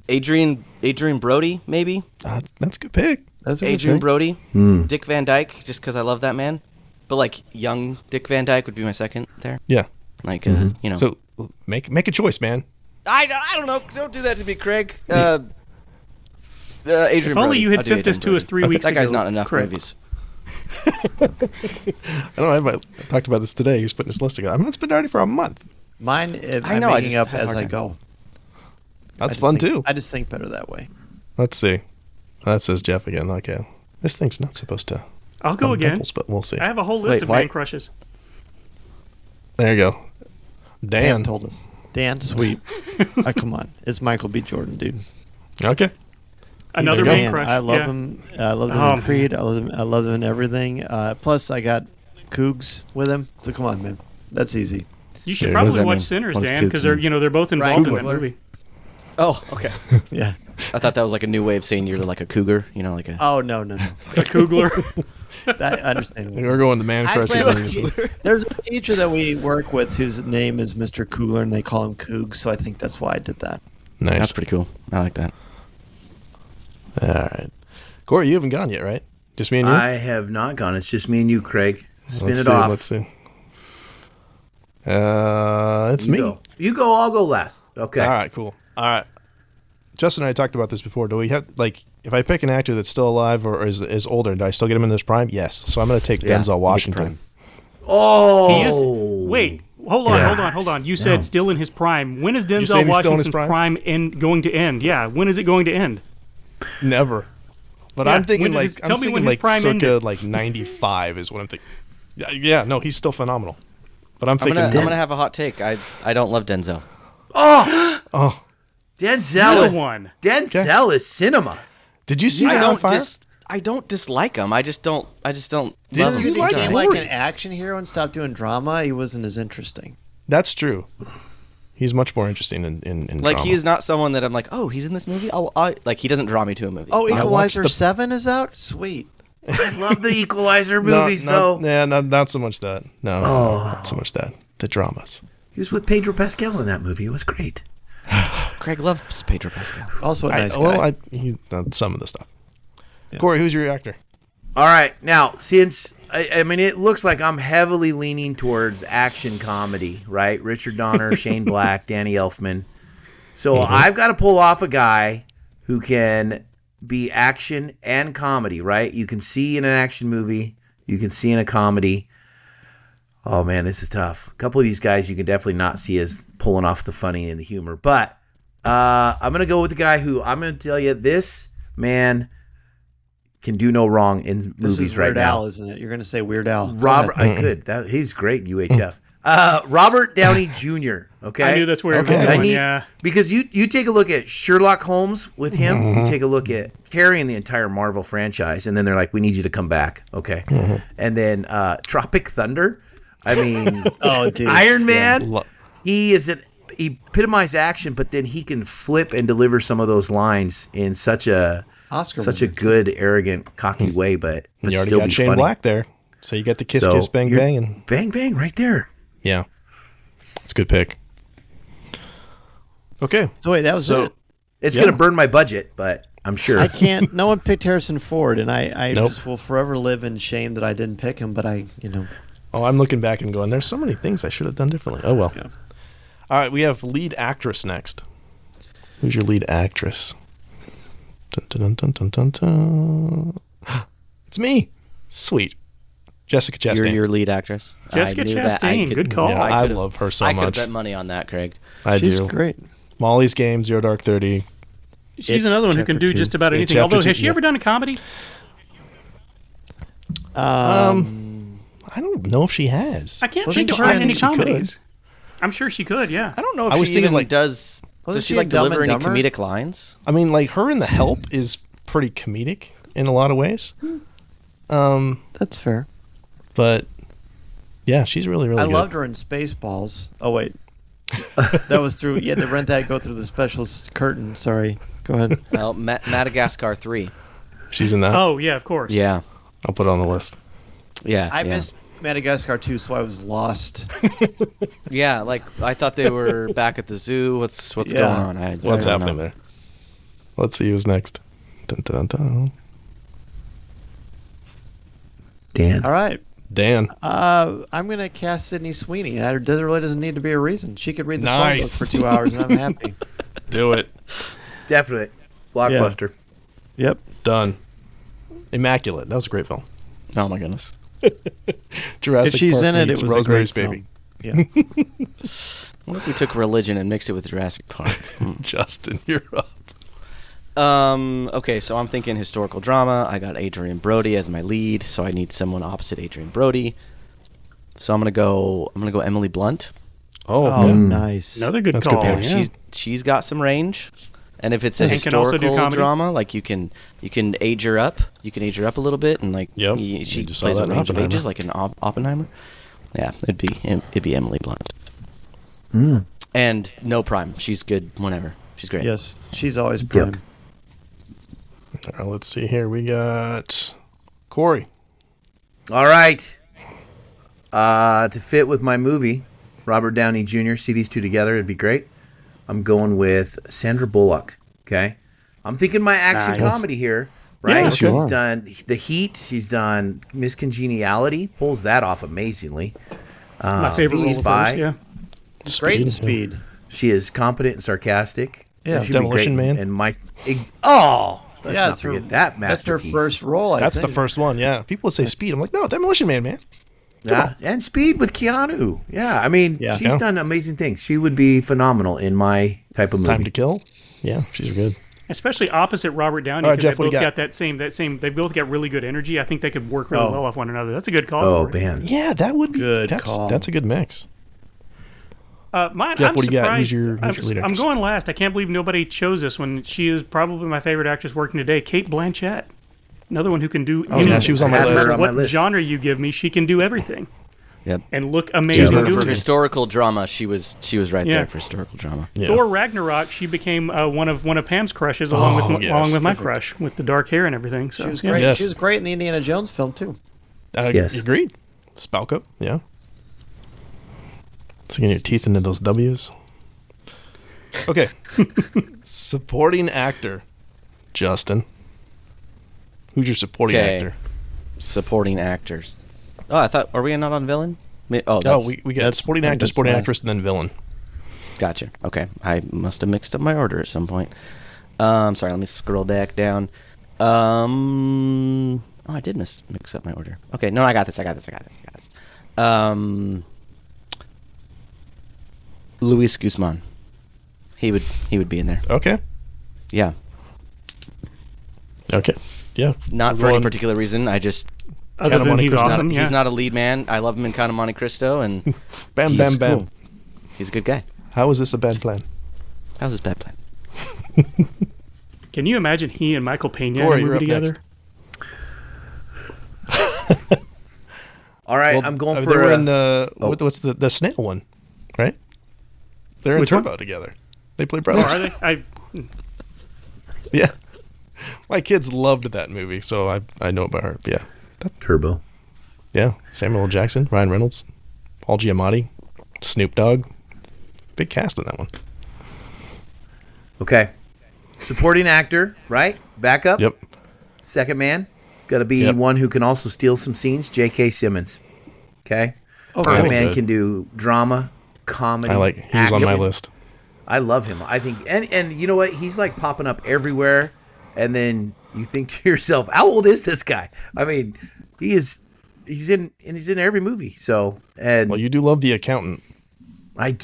S3: Adrian Brody, maybe.
S1: That's a good pick.
S4: That's a good
S3: Adrian
S4: pick.
S3: Brody, Dick Van Dyke, just because I love that man. But like young Dick Van Dyke would be my second there.
S1: Yeah.
S3: Like you know.
S1: So make a choice, man.
S3: I don't know. Don't do that to me, Craig. Adrian
S5: If only
S3: Brody.
S5: you had
S3: I'll do
S5: sent
S3: Adrian
S5: this to us
S3: Brody.
S5: 3 weeks
S3: That guy's
S5: ago,
S3: not enough
S5: Craig.
S3: movies.
S1: I don't know. I talked about this today. He's putting his list together. It's been already for a month.
S4: Mine,
S3: I
S4: I'm
S3: know, I
S4: making
S3: just
S4: up
S3: had a
S4: as
S3: hard
S4: I
S3: time.
S4: go.
S1: That's fun too.
S4: I just think better that way.
S1: Let's see. That says Jeff again. Okay. This thing's not supposed to.
S5: I'll go
S1: have
S5: again.
S1: nipples, but we'll see.
S5: I have a whole list
S3: Wait,
S5: of
S3: why-
S5: man crushes.
S1: There you go.
S4: Dan
S1: Dan.
S4: told us. Dan, sweet. Come on. It's Michael B. Jordan, dude.
S1: Okay.
S5: Another
S1: There you
S5: man
S1: go.
S5: crush.
S4: I love
S5: yeah.
S4: him. I love him
S5: Oh,
S4: in Creed. I love him in everything. Plus, I got Cougs with him. So come on, man. That's easy.
S5: You should
S1: Yeah, what does
S5: probably
S3: that
S5: watch
S3: mean?
S5: Sinners,
S3: What does
S5: Dan, because
S3: Cougs mean?
S5: they're both involved in that
S4: Coogler.
S5: movie.
S3: Oh, okay.
S4: Yeah.
S3: I thought that was like a new way of saying you're like a cougar. You know, like a.
S4: Oh, no.
S5: A Coogler.
S4: I understand.
S1: We're going to man crushes.
S4: Actually, there's a teacher that we work with whose name is Mr. Coogler, and they call him Coog, so I think that's why I did that.
S1: Nice.
S3: That's pretty cool. I like that.
S1: All right. Corey, you haven't gone yet, right? Just me and you?
S2: I have not gone. It's just me and you, Craig. Spin
S1: Let's
S2: it
S1: see,
S2: off.
S1: Let's see. It's
S2: You
S1: me.
S2: go. You go. I'll go last. Okay.
S1: All right, cool. All right. Justin and I talked about this before. Do we have, like, if I pick an actor that's still alive or is older, do I still get him in his prime? Yes. So I'm going to take
S3: Yeah,
S1: Denzel Washington.
S2: Oh.
S5: He is. Wait. Hold on.
S1: Yeah.
S5: Hold on. You said still in his prime. When is
S1: saying
S5: Denzel
S1: he's still in his
S5: Washington's
S1: prime?
S5: prime going to end? Yeah. When is it going to end?
S1: Never. But
S5: Yeah,
S1: I'm thinking
S5: when did
S1: like
S5: his- tell
S1: I'm
S5: me
S1: thinking
S5: when his
S1: like
S5: prime
S1: circa
S5: ended.
S1: like 95 is what I'm thinking. Yeah, no, he's still phenomenal. But I'm
S3: I'm
S1: thinking
S3: gonna have a hot take. I don't love Denzel.
S1: oh,
S2: Denzel
S5: You're
S2: is
S5: one.
S2: Denzel is cinema.
S1: did you see
S3: I
S1: Man on
S3: don't
S1: Fire?
S3: I don't dislike him. I just don't love
S1: Didn't
S3: him.
S1: you
S4: He
S1: like
S4: became
S1: him?
S4: like
S1: Corey.
S4: an action hero and stopped doing drama. He wasn't as interesting.
S1: That's true. He's much more interesting in
S3: Like
S1: drama.
S3: he is not someone that I'm like, oh, he's in this movie. Like he doesn't draw me to a movie.
S4: Oh,
S1: watched
S4: Equalizer
S1: the-
S4: 7 is out? Sweet.
S2: I love the Equalizer
S1: No,
S2: movies,
S1: not-
S2: though.
S1: Yeah, not so much that. No, not so much that. The dramas.
S2: He was with Pedro Pascal in that movie. It was great.
S3: Craig loves Pedro Pascal.
S4: Also a nice guy.
S1: He done some of the stuff. Corey, who's your actor?
S2: All right. Now, since, I mean, it looks like I'm heavily leaning towards action comedy, right? Richard Donner, Shane Black, Danny Elfman. So I've got to pull off a guy who can be action and comedy, right? You can see in an action movie. You can see in a comedy. Oh, man, this is tough. A couple of these guys you can definitely not see as pulling off the funny and the humor. But I'm going to go with the guy who I'm going to tell you, this man can do no wrong in
S4: This
S2: movies
S4: is
S2: right
S4: Weird
S2: now.
S4: Al, isn't it? You're going to say Weird Al. Go
S2: Robert,
S4: ahead.
S2: I could. He's great, UHF. Robert Downey Jr., okay?
S5: I knew that's where
S1: Okay.
S5: you're
S2: I
S5: going.
S2: need,
S5: Yeah.
S2: because you take a look at Sherlock Holmes with him, you take a look at carrying the entire Marvel franchise, and then they're like, we need you to come back, okay? And then Tropic Thunder, I mean,
S4: Dude.
S2: Iron Man,
S1: Lo-
S2: he epitomized action, but then he can flip and deliver some of those lines in such a
S4: Oscar
S2: such a
S4: movie.
S2: good, arrogant, cocky way, but
S1: You already
S2: still
S1: got
S2: be
S1: Shane
S2: funny.
S1: Black there. So you got the kiss,
S2: So
S1: kiss, bang,
S2: you're-
S1: bang, and
S2: Bang, bang, right there.
S1: yeah, it's a good pick. Okay,
S4: So wait, that was
S1: So-
S4: it.
S2: It's
S1: Yeah.
S2: going to burn my budget, but I'm sure.
S4: I can't. No one picked Harrison Ford, and I
S1: Nope.
S4: just will forever live in shame that I didn't pick him. But
S1: oh, I'm looking back and going, there's so many things I should have done differently. Oh well.
S4: Yeah.
S1: All right, we have lead actress next. Who's your lead actress? Dun, dun, dun, dun, dun, dun. It's me. Sweet. Jessica Chastain.
S3: You're your lead actress.
S5: Jessica Chastain. Good call.
S1: Yeah, I love her so
S3: I could
S1: much.
S3: bet money on that, Craig.
S4: She's
S1: do.
S4: great.
S1: Molly's Game, Zero Dark 30.
S5: She's another one who can do just about anything. Although, has she ever done a comedy?
S1: I don't know if she has.
S5: I can't
S1: Well,
S5: think of
S1: she
S5: her in
S1: could.
S5: any
S1: She could.
S5: comedies. I'm sure she could, yeah.
S3: I don't know if
S1: I was
S3: she
S1: thinking,
S3: even
S1: like-
S3: does.
S4: Wasn't
S3: Does she
S4: she
S3: like
S4: in Dumb
S3: deliver
S4: and
S3: any
S4: Dumber?
S3: comedic lines?
S1: I mean, like, her in The Help is pretty comedic in a lot of ways.
S4: That's fair.
S1: But, yeah, she's really, really
S4: I
S1: good.
S4: loved her in Spaceballs. Oh, wait. That was through, you had to rent that, go through the special curtain. Sorry. Go ahead.
S3: Well, Madagascar 3.
S1: She's in that.
S5: Oh, yeah, of course.
S3: Yeah.
S1: I'll put it on the list.
S3: Yeah.
S4: I
S3: yeah.
S4: missed Madagascar 2, so I was lost.
S3: Yeah, like I thought they were back at the zoo. What's
S4: Yeah.
S3: going on? I
S1: What's
S3: don't
S1: happening
S3: know.
S1: there? Let's see who's next. Dun, dun, dun.
S2: Dan.
S4: All right.
S1: Dan.
S4: I'm going to cast Sydney Sweeney. There really doesn't need to be a reason. She could read the phone book
S1: Nice.
S4: for 2 hours, and I'm happy.
S1: Do it.
S2: Definitely. Blockbuster.
S4: Yep.
S1: Done. Immaculate. That was a great film.
S3: Oh my goodness.
S1: Jurassic
S4: If she's
S1: Park
S4: in it,
S1: meets
S4: it was
S1: Rosemary's
S4: a great
S1: Baby.
S4: Film. Yeah.
S3: What if we took religion and mixed it with Jurassic Park?
S1: Justin, you're up.
S3: Okay, so I'm thinking historical drama. I got Adrian Brody as my lead, so I need someone opposite Adrian Brody. So I'm gonna go Emily Blunt.
S1: Oh,
S4: Oh, nice.
S5: Another good
S1: That's
S5: call.
S1: good pick.
S5: Yeah.
S3: She's got some range, and if it's a
S5: And can also do
S3: historical
S5: comedy.
S3: drama, like you can age her up. You can age her up a little bit, and like
S1: Yep.
S3: she
S1: We just saw
S3: plays
S1: that
S3: a
S1: in
S3: range of
S1: Oppenheimer.
S3: ages, like an Oppenheimer. Yeah, it'd be Emily Blunt. And no prime. She's good whenever. She's great.
S4: Yes. She's always prime.
S1: All right, let's see here. We got Corey.
S2: All right. To fit with my movie, Robert Downey Jr., see these two together, it'd be great. I'm going with Sandra Bullock. Okay. I'm thinking my action
S5: Nice.
S2: comedy here, right?
S5: Yeah,
S2: She's
S4: sure.
S2: done The Heat. She's done Miss Congeniality. Pulls that off amazingly.
S5: My favorite role of
S2: Spy.
S5: hers, yeah.
S4: Great in
S1: Speed,
S4: speed.
S2: She is competent and sarcastic.
S4: Yeah.
S2: That should be
S1: Demolition
S2: great.
S1: Man.
S2: And Mike. Let's
S4: Yeah,
S2: not
S4: it's her,
S2: forget that
S4: that's her
S2: masterpiece.
S4: first role, I
S1: That's
S4: think.
S1: the first one, yeah. People would say Speed. I'm like, no, Demolition Man, man.
S2: Yeah, and Speed with Keanu. Yeah, I mean,
S4: Yeah.
S2: she's done amazing things. She would be phenomenal in my type of movie.
S1: Time to Kill. Yeah, she's good.
S5: Especially opposite Robert Downey,
S1: All right,
S5: because
S1: Jeff,
S5: they
S1: what do
S5: both
S1: you
S5: got that same. They both got really good energy. I think they could work really
S4: Oh.
S5: well off one another. That's a good call.
S2: Oh,
S5: Corey.
S2: man.
S1: Yeah, that would be
S4: Good call.
S1: That's a good mix.
S5: Mine,
S1: Jeff,
S5: I'm
S1: what do you got?
S5: surprised.
S1: Who's your lead
S5: I'm
S1: actress?
S5: going last. I can't believe nobody chose this one. She is probably my favorite actress working today, Kate Blanchett. Another one who can do anything.
S1: yeah, she was on my
S2: I had her
S1: list.
S2: on my
S5: What
S2: list.
S5: genre you give me, she can do everything
S3: Yep.
S5: and look amazing
S3: For
S5: doing it.
S3: historical drama, she was right
S5: Yeah.
S3: there for historical drama.
S1: Yeah.
S5: Thor Ragnarok, she became one of Pam's crushes, along
S1: yes.
S5: with my crush, with the dark hair and everything. So
S4: She was
S5: yeah.
S4: great.
S1: Yes.
S4: She was great in the Indiana Jones film, too.
S2: Yes.
S1: Agreed. Spalco, yeah. Sinking your teeth into those W's. Okay. Supporting actor. Justin. Who's your supporting
S3: Okay.
S1: actor?
S3: Supporting actors. Oh, I thought, are we not on villain? Oh,
S1: Oh,
S3: that's,
S1: we got supporting actor,
S4: that's
S1: supporting
S4: last.
S1: actress, and then villain.
S3: Gotcha. Okay, I must have mixed up my order at some point. Sorry, let me scroll back down. Oh, I did mix up my order. Okay, no, I got this. Luis Guzman. He would be in there.
S1: Okay.
S3: Yeah.
S1: Okay. Yeah.
S3: Not for any particular reason. I just
S5: Other
S1: Count of
S5: than
S1: Monte
S5: he's
S1: Cristo.
S5: awesome.
S3: he's
S5: Yeah.
S3: not a lead man. I love him in Count of Monte Cristo, and
S1: Bam,
S3: he's
S1: bam, bam.
S3: cool. He's a good guy.
S1: How is this a bad plan?
S3: How's his bad plan?
S5: Can you imagine he and Michael Pena
S1: Corey,
S5: in a
S1: you're
S5: movie
S1: up
S5: together?
S1: next.
S2: All right,
S1: Well,
S2: I'm going
S1: they
S2: for
S1: were in what's the snail one, right? They're in
S5: Which one?
S1: Turbo together. They play
S5: Oh,
S1: brothers.
S5: are they?
S1: Yeah. My kids loved that movie, so I know it by heart. Yeah.
S2: Turbo.
S1: Yeah. Samuel L. Jackson, Ryan Reynolds, Paul Giamatti, Snoop Dogg. Big cast in that one.
S2: Okay. Supporting actor, right? Backup.
S1: Yep.
S2: Second man. Got to be
S1: Yep.
S2: one who can also steal some scenes. J.K. Simmons. Okay.
S4: Oh,
S2: That
S1: That's
S2: man
S1: good.
S2: can do drama, comedy.
S1: He was on my
S2: action.
S1: list.
S2: I love him. I think, and you know what? He's like popping up everywhere, and then you think to yourself, how old is this guy? I mean, he's in every movie. So, and
S1: Well, you do love The Accountant.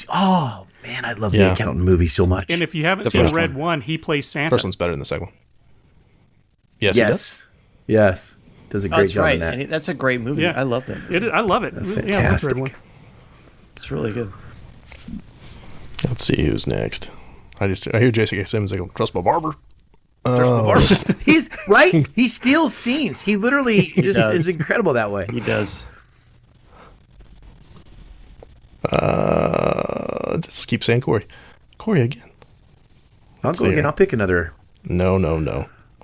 S2: oh man, I love the Accountant movie so much.
S5: And if you haven't seen Red One, he plays Santa.
S1: First one's better than the second one. Yes, he does.
S2: Yes. Does a great
S4: That's
S2: job
S4: right.
S2: in that.
S4: And that's a great movie.
S5: Yeah.
S4: I love that movie.
S5: I love it.
S2: That's
S5: Yeah, I love Red One.
S2: fantastic.
S4: It's really good.
S1: Let's see who's next. I hear J.C. Simmons. I go, trust my barber.
S2: He's right. He steals scenes. He literally just
S4: does.
S2: is incredible that way.
S4: He does.
S1: Let's keep saying Corey. Corey again.
S2: I'll go again. I'll pick another.
S1: No.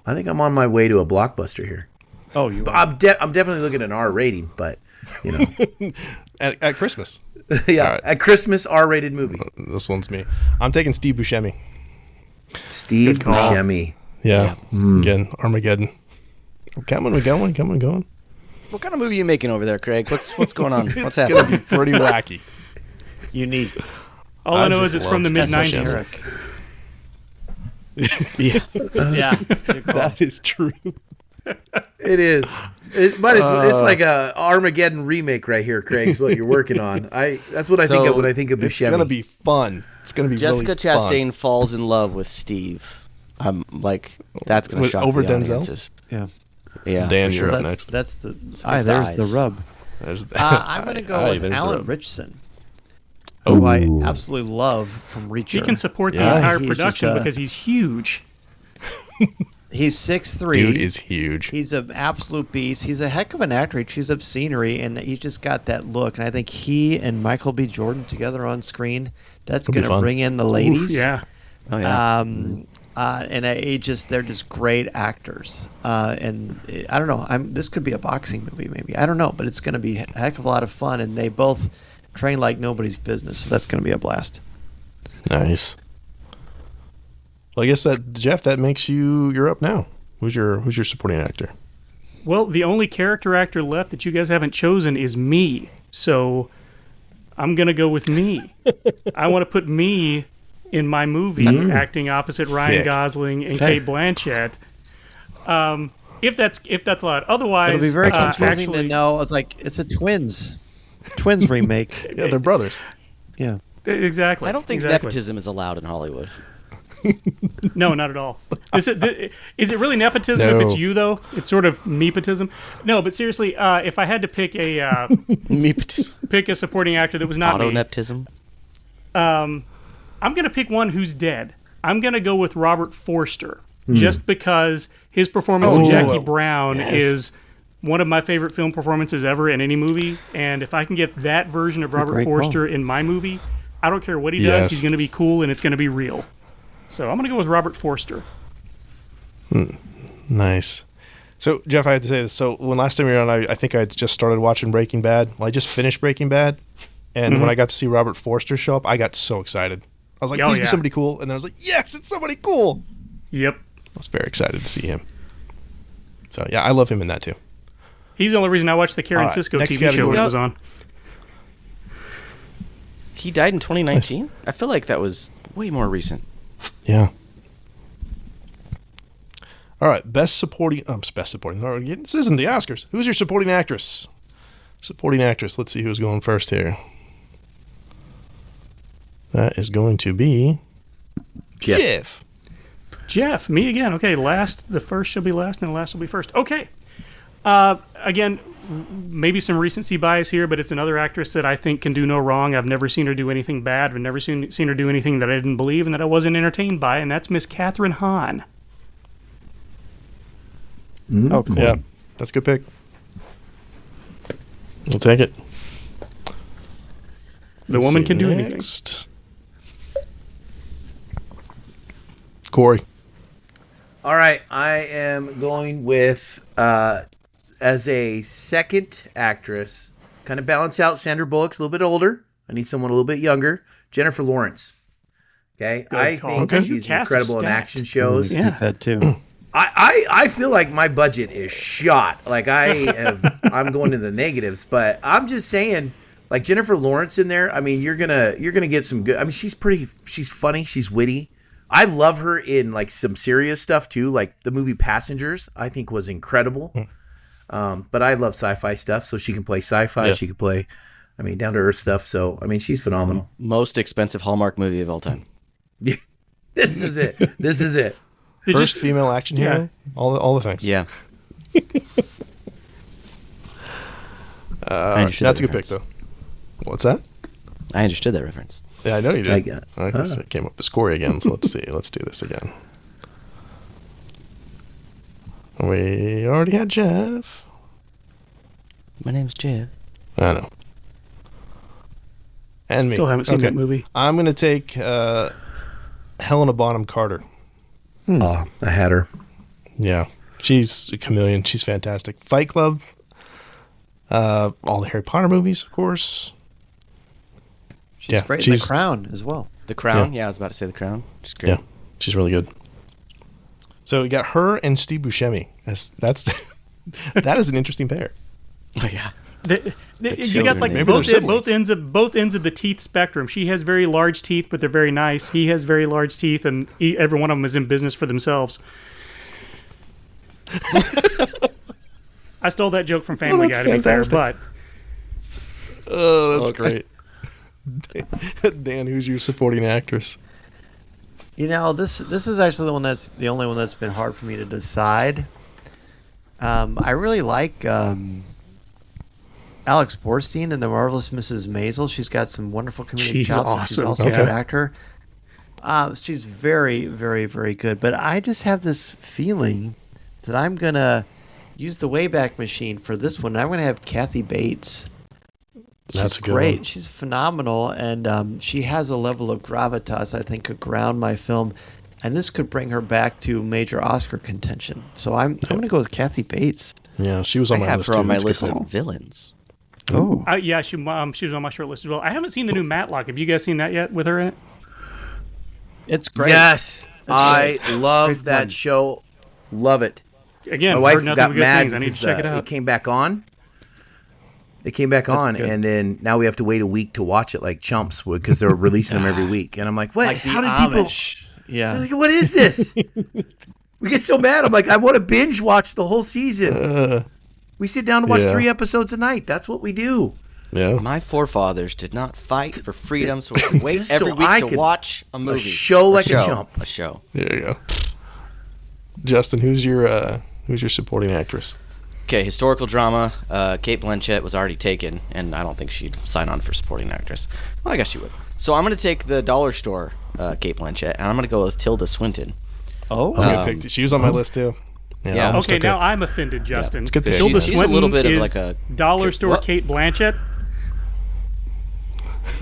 S2: I think I'm on my way to a blockbuster here.
S4: Oh, you are.
S2: I'm definitely looking at an R rating, but you know,
S1: At Christmas.
S2: yeah,
S1: All right.
S2: a Christmas R-rated movie.
S1: This one's me. I'm taking Steve Buscemi.
S2: Steve
S5: call.
S1: Yeah.
S2: Buscemi.
S1: Again, Armageddon. We're going.
S3: What kind of movie are you making over there, Craig? What's going on? What's
S1: It's gonna
S3: happening?
S1: be pretty wacky.
S4: Unique.
S5: All I know
S1: just
S5: is it's from the
S1: love
S5: mid
S1: Steve
S5: '90s.
S1: Yeah,
S4: Yeah. Good call.
S1: that is true.
S2: It is. But it's like a Armageddon remake right here, Craig. Is what you're working on. That's what I think of when I think of
S1: It's
S2: Buscemi.
S1: gonna be fun. It's gonna be
S3: Jessica
S1: really
S3: Chastain
S1: fun.
S3: falls in love with Steve. Like that's gonna
S1: With-
S3: shock
S1: over
S3: the
S1: Denzel?
S3: audiences.
S4: Yeah.
S3: Yeah,
S1: Dan,
S3: for
S1: you're
S3: sure.
S1: up next.
S4: That's the.
S3: his
S4: There's
S3: thighs.
S4: the rub.
S1: There's
S4: I'm going to go with
S1: there's the
S4: Alan
S1: rub.
S4: Richardson, who I
S2: Ooh.
S4: absolutely love from Reacher.
S5: He can support the
S1: Yeah.
S5: entire
S4: He's
S5: production
S4: just,
S5: because he's huge.
S4: He's 6'3".
S1: Dude is huge.
S4: He's an absolute beast. He's a heck of an actor. He chews up scenery, and he's just got that look. And I think he and Michael B. Jordan together on screen, that's
S1: It'll be
S4: going to
S1: fun.
S4: bring in the ladies.
S5: Oof, yeah.
S3: Oh yeah.
S4: And they're just great actors. And I don't know. This could be a boxing movie, maybe. I don't know, but it's going to be a heck of a lot of fun. And they both train like nobody's business. So that's going to be a blast.
S1: Nice. Well, I guess that makes you're up now. Who's your supporting actor?
S5: Well, the only character actor left that you guys haven't chosen is me. So I'm going to go with me. I want to put me in my movie acting opposite Ryan
S1: Sick.
S5: Gosling and
S4: Okay.
S5: Kate Blanchett. If that's allowed. Otherwise,
S4: It'll be very confusing
S5: actually,
S4: to know. It's a twins remake.
S1: Yeah, they're brothers.
S4: Yeah.
S5: Exactly.
S3: I don't think
S5: exactly.
S3: nepotism is allowed in Hollywood.
S5: No, not at all. Is it really nepotism if it's
S1: No.
S5: you, though? It's sort of mepotism. No, but seriously, if I had to pick a supporting actor that was not
S3: Auto
S5: me,
S3: nepotism.
S5: I'm going to pick one who's dead. I'm going to go with Robert Forster, just because his performance of Jackie Brown is one of my favorite film performances ever in any movie. And if I can get that version of Robert
S4: great
S5: Forster in my movie, I don't care what he
S1: Yes.
S5: does, he's going to be cool and it's going to be real. So I'm going to go with Robert Forster.
S1: Nice. So, Jeff, I had to say this. So, when last time you were on, I think I had just started watching Breaking Bad. Well, I just finished Breaking Bad. And when I got to see Robert Forster show up, I got so excited. I was like,
S5: Oh,
S1: please be
S5: yeah.
S1: somebody cool. And then I was like, yes, it's somebody cool.
S5: Yep.
S1: I was very excited to see him. So, yeah, I love him in that too.
S5: He's the only reason I watched the Karen
S1: All right,
S5: Cisco
S1: next
S5: TV show
S1: category.
S5: when it was on.
S3: He died in 2019. I feel like that was way more recent.
S1: Yeah. All right, best supporting. Best supporting. All right, this isn't the Oscars. Who's your supporting actress? Supporting actress. Let's see who's going first here. That is going to be
S2: Jeff.
S5: Jeff, me again. Okay, the first shall be last, and the last will be first. Okay. Again, maybe some recency bias here, but it's another actress that I think can do no wrong. I've never seen her do anything bad. I've never seen her do anything that I didn't believe and that I wasn't entertained by, and that's Miss Catherine Hahn.
S4: Oh, cool.
S1: Yeah, that's a good pick. We'll take it.
S5: The woman can do anything.
S1: Next. Corey.
S2: All right, I am going with as a second actress, kind of balance out Sandra Bullock's a little bit older. I need someone a little bit younger. Jennifer Lawrence. Okay, I
S5: call.
S2: think
S1: Okay.
S2: she's
S5: Cast is
S2: incredible in
S5: stacked.
S2: action shows.
S5: Yeah.
S4: That too.
S2: I feel like my budget is shot. Like I'm going to the negatives, but I'm just saying, like Jennifer Lawrence in there. I mean, you're gonna get some good. I mean, she's funny, she's witty. I love her in like some serious stuff too, like the movie Passengers. I think was incredible. But I love sci-fi stuff, so she can play sci-fi. She can play, I mean, down to earth stuff. So I mean, she's phenomenal.
S3: Most expensive Hallmark movie of all time.
S2: This is it. This is it.
S1: First female action hero. All the things.
S3: Yeah.
S1: That's a good pick, though. What's that?
S3: I understood that reference.
S1: Yeah, I know you did.
S2: I got
S1: I guess it came up as Corey again, so let's see. Let's do this again. We already had Jeff.
S3: My name's Jeff.
S1: I know. And me.
S5: Still haven't seen that movie.
S1: I'm going to take Helena Bonham Carter.
S2: Oh, I had her.
S1: Yeah. She's a chameleon. She's fantastic. Fight Club. All the Harry Potter movies, of course.
S4: She's great in The Crown as well.
S3: The Crown? Yeah, I was about to say The Crown. She's great.
S1: Yeah, she's really good. So we got her and Steve Buscemi. That is an interesting pair.
S3: Oh, yeah.
S5: You got like both ends of the teeth spectrum. She has very large teeth, but they're very nice. He has very large teeth, and every one of them is in business for themselves. I stole that joke from Family Guy, to be fair, but...
S1: Oh, that's great. Dan, who's your supporting actress?
S4: You know, this is actually the only one that's been hard for me to decide. I really like Alex Borstein in The Marvelous Mrs. Maisel. She's got some wonderful comedic chops.
S5: Awesome.
S4: She's also a good actor. She's very, very, very good. But I just have this feeling that I'm going to use the Wayback Machine for this one. I'm going to have Kathy Bates.
S1: That's a good
S4: great.
S1: one.
S4: She's phenomenal, and she has a level of gravitas I think could ground my film, and this could bring her back to major Oscar contention. So I'm going to go with Kathy Bates.
S1: Yeah, she was on my list too.
S3: On my
S1: That's
S3: list
S1: good.
S3: of villains.
S4: Oh,
S5: yeah, she was on my short list as well. I haven't seen the new Matlock. Have you guys seen that yet with her in it?
S4: it's great.
S2: Yes, I
S4: great.
S2: love
S4: Great
S2: that
S4: fun.
S2: show. Love it.
S5: Again,
S2: My wife
S5: heard nothing
S2: got
S5: but good
S2: mad
S5: things. I need to
S2: because
S5: check it out.
S2: it came back on. It came back on,
S1: good.
S2: and then now we have to wait a week to watch it like chumps would because they're releasing them every week. And I'm like, what?
S4: Like the
S2: How did people?
S4: Amish. Yeah.
S2: They're like, what is this? We get so mad. I'm like, I want to binge watch the whole season. We sit down and watch 3 episodes a night. That's what we do.
S1: Yeah.
S3: My forefathers did not fight for freedom, so we could wait
S2: Just
S3: every
S2: so
S3: week
S2: I
S3: to
S2: could-
S3: watch a movie.
S2: show like a chump.
S3: A show.
S1: There you go. Justin, who's your supporting actress?
S3: Okay, historical drama. Kate Blanchett was already taken, and I don't think she'd sign on for supporting actress. Well, I guess she would. So I'm going to take the dollar store Kate Blanchett, and I'm going to go with Tilda Swinton.
S4: Oh,
S1: That's a good pick. She was on my list too. I
S3: Yeah.
S1: almost
S5: Okay,
S1: took her.
S5: now I'm offended, Justin.
S1: it's a good pick.
S5: Tilda
S3: She's a
S5: Swinton
S3: little bit of
S5: is
S3: like a
S5: dollar store
S3: what?
S5: Kate Blanchett.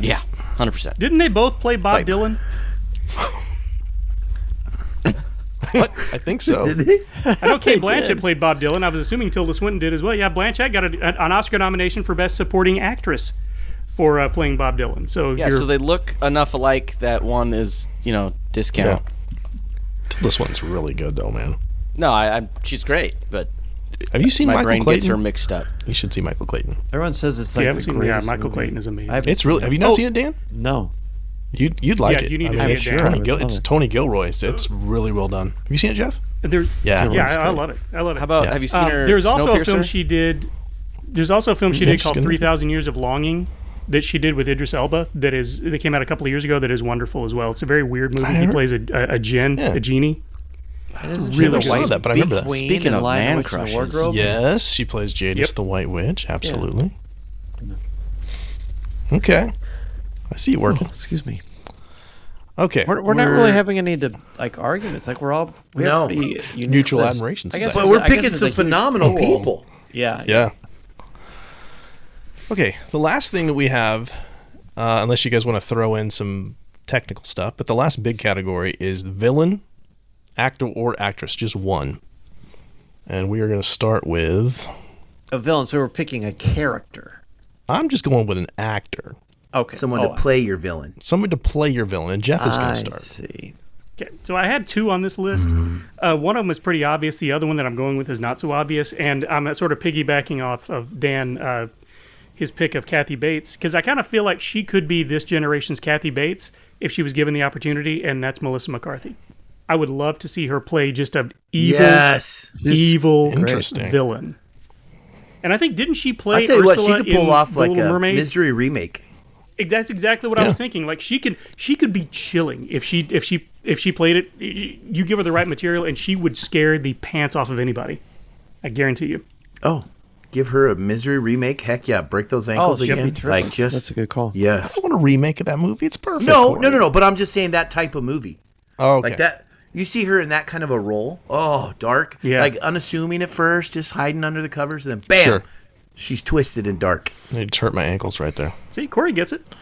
S3: Yeah, 100%.
S5: Didn't they both play Bob
S3: Like-
S5: Dylan?
S1: I think so.
S5: I know Kate Blanchett played Bob Dylan. I was assuming Tilda Swinton did as well. Yeah, Blanchett got an Oscar nomination for Best Supporting Actress for playing Bob Dylan. So
S3: Yeah, so they look enough alike that one is, discount.
S1: This one's really good though, man.
S3: No, she's great, but
S1: Have you seen
S3: my
S1: Michael
S3: brain
S1: Clayton?
S3: gets her mixed up.
S1: You should see Michael Clayton.
S4: everyone says it's like
S5: yeah,
S4: the greatest
S5: Michael
S4: movie.
S5: Clayton is amazing.
S4: I haven't
S1: It's really.
S4: seen
S1: Have
S4: it.
S1: you not seen it, Dan?
S4: No.
S1: You'd like
S5: Yeah,
S1: it.
S5: you need to
S1: I mean,
S5: see
S1: it's
S5: it, Dan.
S1: It's Tony Gilroy. It's really well done. Have you seen it, Jeff?
S5: Yeah,
S1: Yeah.
S5: I love it. I love it.
S3: How about, have you seen her
S5: There's also a film
S3: Snowpiercer?
S5: she did. There's also a film she
S1: Yeah,
S5: did
S1: she's
S5: called
S1: good.
S5: 3,000 Years of Longing that she did with Idris Elba. That came out a couple of years ago. That is wonderful as well. It's a very weird movie. He plays a genie.
S4: And isn't
S1: Really
S4: she the
S1: saw
S4: white
S1: that, but I remember that.
S4: Queen
S3: Speaking
S4: in
S3: of
S4: Lion,
S3: man
S4: Witch, and the
S3: crushes.
S4: Wardrobe?
S1: Yes, she plays Jadis
S5: Yep.
S1: the White Witch. Absolutely. Okay. I see you working.
S4: Excuse me.
S1: Okay.
S4: We're not really having any arguments. Like we have
S2: No.
S4: pretty unique
S1: Mutual
S4: lists.
S1: admiration
S4: I guess
S1: society.
S2: But we're
S4: I guess
S2: picking
S4: there's
S2: some
S4: a huge
S2: phenomenal
S4: pool.
S2: people.
S4: Yeah.
S1: Yeah. Okay, the last thing that we have, unless you guys want to throw in some technical stuff, but the last big category is villain, actor or actress, just one. And we are going to start with,
S4: A villain. So we're picking a character.
S1: I'm just going with an actor.
S4: Okay.
S2: Someone to play your villain.
S1: Someone to play your villain, and Jeff is going
S4: I
S1: to start.
S4: see.
S5: Okay, so I had two on this list. One of them is pretty obvious. The other one that I'm going with is not so obvious. And I'm sort of piggybacking off of Dan. his pick of Kathy Bates, because I kind of feel like she could be this generation's Kathy Bates if she was given the opportunity, and that's Melissa McCarthy. I would love to see her play just a evil
S1: Interesting
S5: villain. And I think, didn't she play
S2: I'll tell you
S5: Ursula
S2: what, she could pull
S5: in
S2: off
S5: The
S2: like
S5: Little
S2: a
S5: Mermaid?
S2: Misery remake.
S5: That's exactly what I was thinking. Like she could be chilling if she played it. You give her the right material, and she would scare the pants off of anybody. I guarantee you.
S2: Oh, give her a Misery remake? Heck yeah, break those ankles again. Like just
S4: That's a good call.
S2: Yes.
S1: I don't want a remake of that movie. It's perfect.
S2: No.
S1: Corey.
S2: But I'm just saying that type of movie.
S1: Oh, okay.
S2: Like that. You see her in that kind of a role. Oh, dark.
S5: Yeah.
S2: Like unassuming at first, just hiding under the covers, and then bam,
S1: Sure.
S2: she's twisted and dark.
S1: It just hurt my ankles right there.
S5: See, Corey gets it.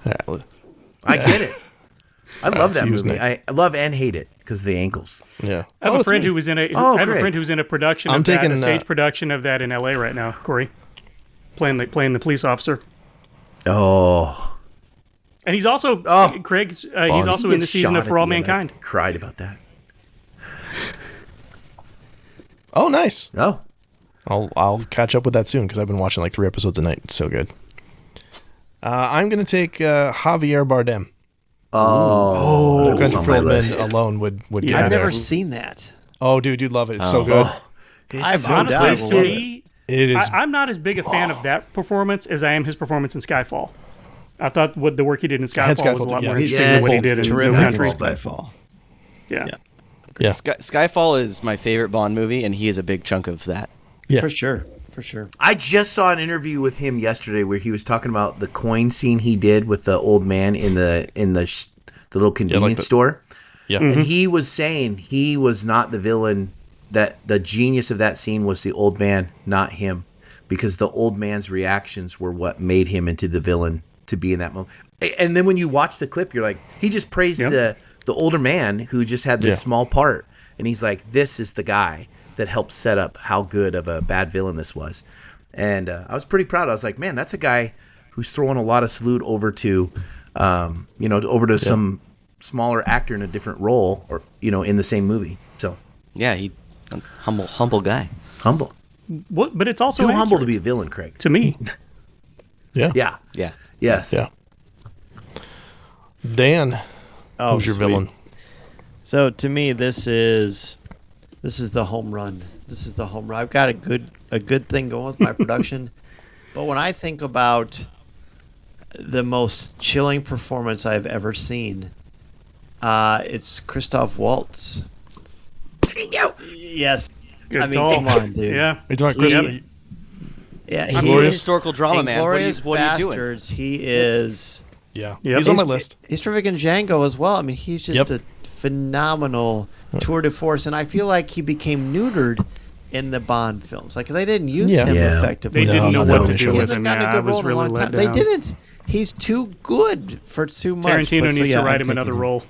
S2: I get it. I love that
S1: excuse
S2: movie.
S1: me.
S2: I love and hate it because of the ankles.
S1: Yeah.
S5: I have a
S1: it's
S5: friend
S1: me.
S5: who was in a
S2: great.
S5: friend who's in a production
S1: I'm
S5: of that,
S1: taking,
S5: a stage production of that in LA right now. Corey, playing the police officer,
S2: Oh,
S5: and he's also Craig. He's also in the season of For All Mankind.
S2: I cried about that.
S1: Oh, nice.
S2: Oh,
S1: I'll catch up with that soon because I've been watching like 3 episodes a night. It's so good. I'm gonna take Javier Bardem.
S2: oh,
S1: Country
S2: on
S1: for
S2: my
S1: Old Men
S2: list.
S1: alone would get
S5: Yeah.
S1: me
S4: I've
S1: there.
S4: never seen that.
S1: Oh, dude, you'd love it. It's so good.
S4: I've
S2: so
S4: no doubt I
S5: Honestly,
S4: will
S5: to
S4: love it.
S5: me,
S1: It is.
S5: I'm not as big a fan of that performance as I am his performance in Skyfall. I thought what the work he did in
S1: had
S5: Skyfall was a
S1: Skyfall
S5: lot
S1: too,
S5: more
S1: yeah.
S5: interesting
S2: Yes.
S5: than what he did in
S4: Terrific
S5: Country.
S4: in Skyfall.
S5: Yeah.
S1: Yeah.
S3: Skyfall is my favorite Bond movie, and he is a big chunk of that.
S1: Yeah.
S4: For sure. For sure.
S2: I just saw an interview with him yesterday where he was talking about the coin scene he did with the old man in the little convenience store.
S1: Yeah.
S2: And he was saying he was not the villain, that the genius of that scene was the old man, not him, because the old man's reactions were what made him into the villain to be in that moment. And then when you watch the clip, you're like, he just praised the older man who just had this small part. And he's like, this is the guy that helped set up how good of a bad villain this was. And I was pretty proud. I was like, man, that's a guy who's throwing a lot of salute over to, some smaller actor in a different role, or in the same movie. So
S3: Yeah, he humble guy.
S2: humble,
S5: But it's also
S2: too humble to
S5: accurate
S2: be a villain, Craig.
S5: to me.
S1: Yeah.
S2: Yeah.
S3: Yeah.
S2: Yes.
S1: Yeah. Dan,
S4: Oh,
S1: who's your
S4: sweet.
S1: villain?
S4: So to me, this is the home run. This is the home run. I've got a good thing going with my production, but when I think about the most chilling performance I've ever seen, it's Christoph Waltz. Yes.
S5: Good
S4: I mean,
S5: call.
S4: come on, dude.
S5: Yeah.
S1: Are you talking Chris?
S5: Yep.
S4: Yeah,
S3: I'm
S4: he
S3: doing
S1: Glorious-
S3: historical drama, man. What are you doing?
S4: Bastards, he is.
S1: Yeah.
S5: Yep.
S1: He's on my list.
S4: He's terrific in Django as well. I mean, he's just
S1: Yep.
S4: a phenomenal tour de force, and I feel like he became neutered in the Bond films. Like they didn't use him
S2: Yeah.
S4: effectively.
S5: They didn't know
S1: no,
S5: what to
S1: they
S5: do
S1: shouldn't.
S4: He
S5: with
S4: hasn't
S5: him.
S4: gotten
S5: Yeah,
S4: a
S5: I
S4: good
S5: was
S4: role in a
S5: really
S4: long
S5: let
S4: time.
S5: down.
S4: They didn't. He's too good for too much.
S5: Tarantino
S4: but so,
S5: needs
S4: yeah,
S5: to write
S4: I'm
S5: him another
S4: taking-
S5: role.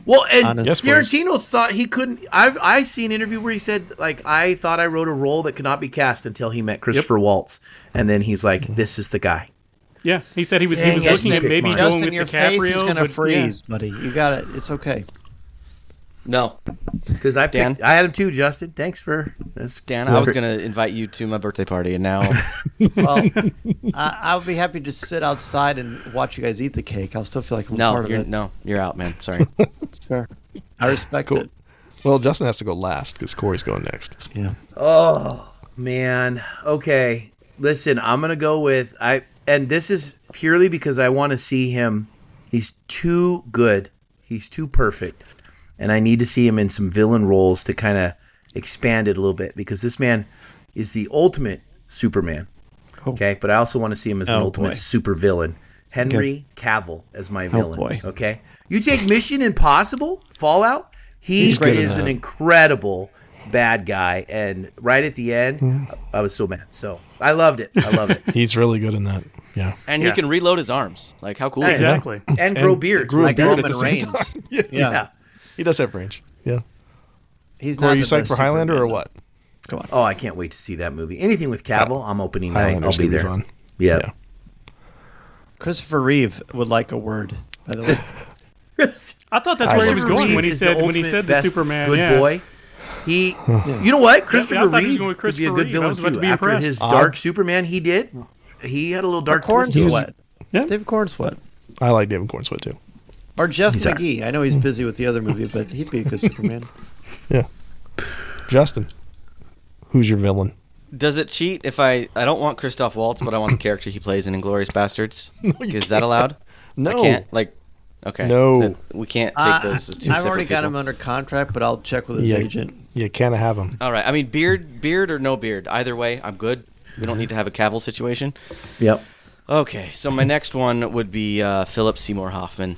S2: Well, and
S4: Honest.
S1: Yes, please.
S2: Tarantino thought he couldn't. I seen an interview where he said, like, I thought I wrote a role that could not be cast until he met Christopher Waltz, and then he's like, this is the guy.
S5: Yeah, he said he was
S2: Dang it,
S5: looking at
S2: pick
S5: maybe
S2: mine.
S5: going
S4: Just
S5: with
S4: in your
S5: DiCaprio.
S4: face, he's gonna
S5: but,
S4: freeze, buddy. You got it. It's okay.
S3: No,
S2: Because I
S3: Dan?
S2: had him too, Justin. Thanks for this.
S3: Dan, I was gonna invite you to my birthday party, and now
S4: Well, I would be happy to sit outside and watch you guys eat the cake. I'll still feel like I'm part of it.
S3: you're out, man. Sorry.
S4: It's fair. I respect
S1: Cool.
S4: it.
S1: Well, Justin has to go last because Corey's going next.
S4: Yeah.
S2: Oh man. Okay. Listen, I'm gonna go with and this is purely because I want to see him. He's too good. He's too perfect. And I need to see him in some villain roles to kind of expand it a little bit, because this man is the ultimate Superman.
S4: Oh.
S2: Okay, but I also want to see him as an
S4: Oh,
S2: ultimate
S4: boy.
S2: super villain. Henry Cavill as my villain.
S4: boy.
S2: Okay, you take Mission Impossible, Fallout. He
S1: He's great in
S2: is
S1: that.
S2: an incredible bad guy, and right at the end,
S1: Hmm.
S2: I was so mad. So I loved it. I love it.
S1: He's really good in that. Yeah.
S3: And he can reload his arms. Like, how cool is that?
S5: Exactly.
S2: And grow beards.
S1: grew a
S2: Like,
S1: beard
S2: that's
S1: at the
S4: Roman
S1: same
S4: Reigns.
S1: time. Yeah.
S2: yeah.
S1: He does have range. Yeah.
S4: He's
S1: Corey,
S4: not
S1: you
S4: the
S1: psyched
S4: best
S1: for Highlander or
S4: Superman,
S1: what?
S4: Come on.
S2: Oh, I can't wait to see that movie. Anything with Cavill, I'm opening night.
S1: Highlander's
S2: I'll be
S1: gonna
S2: there.
S1: fun.
S2: Yeah.
S1: Yeah.
S4: Christopher Reeve would like a word, by the way.
S5: I thought that's where he was
S2: Christopher
S5: going
S2: Reeve
S5: when he
S2: is
S5: said
S2: the
S5: when he
S2: ultimate
S5: said the
S2: best
S5: Superman.
S2: good
S5: yeah.
S2: boy. He, you know what?
S5: I
S2: Christopher
S5: thought he was
S2: Reeve
S5: going with
S2: could be a
S5: Christopher
S2: good
S5: Reeve. I
S2: villain
S5: was about to
S2: too.
S5: be
S2: After
S5: impressed.
S2: his dark Superman he did, he had a little dark
S4: Corn
S2: twist.
S4: Sweat.
S5: Yeah.
S4: David Corn Sweat.
S1: I like David Corn Sweat too.
S4: Or Jeff
S2: He's all
S4: McGee. I know he's busy with the other movie, but he'd be a good Superman.
S1: Yeah. Justin, who's your villain?
S3: Does it cheat if I don't want Christoph Waltz, but I want the character he plays in Inglourious Bastards? Is that allowed?
S1: No.
S3: I can't. Okay.
S1: No.
S3: We can't take those as two
S4: I've
S3: separate
S4: already got
S3: people.
S4: him under contract, but I'll check with his agent.
S1: You can't have him.
S3: All right. I mean, beard or no beard. Either way, I'm good. We don't need to have a Cavill situation.
S2: Yep.
S3: Okay. So my next one would be Philip Seymour Hoffman.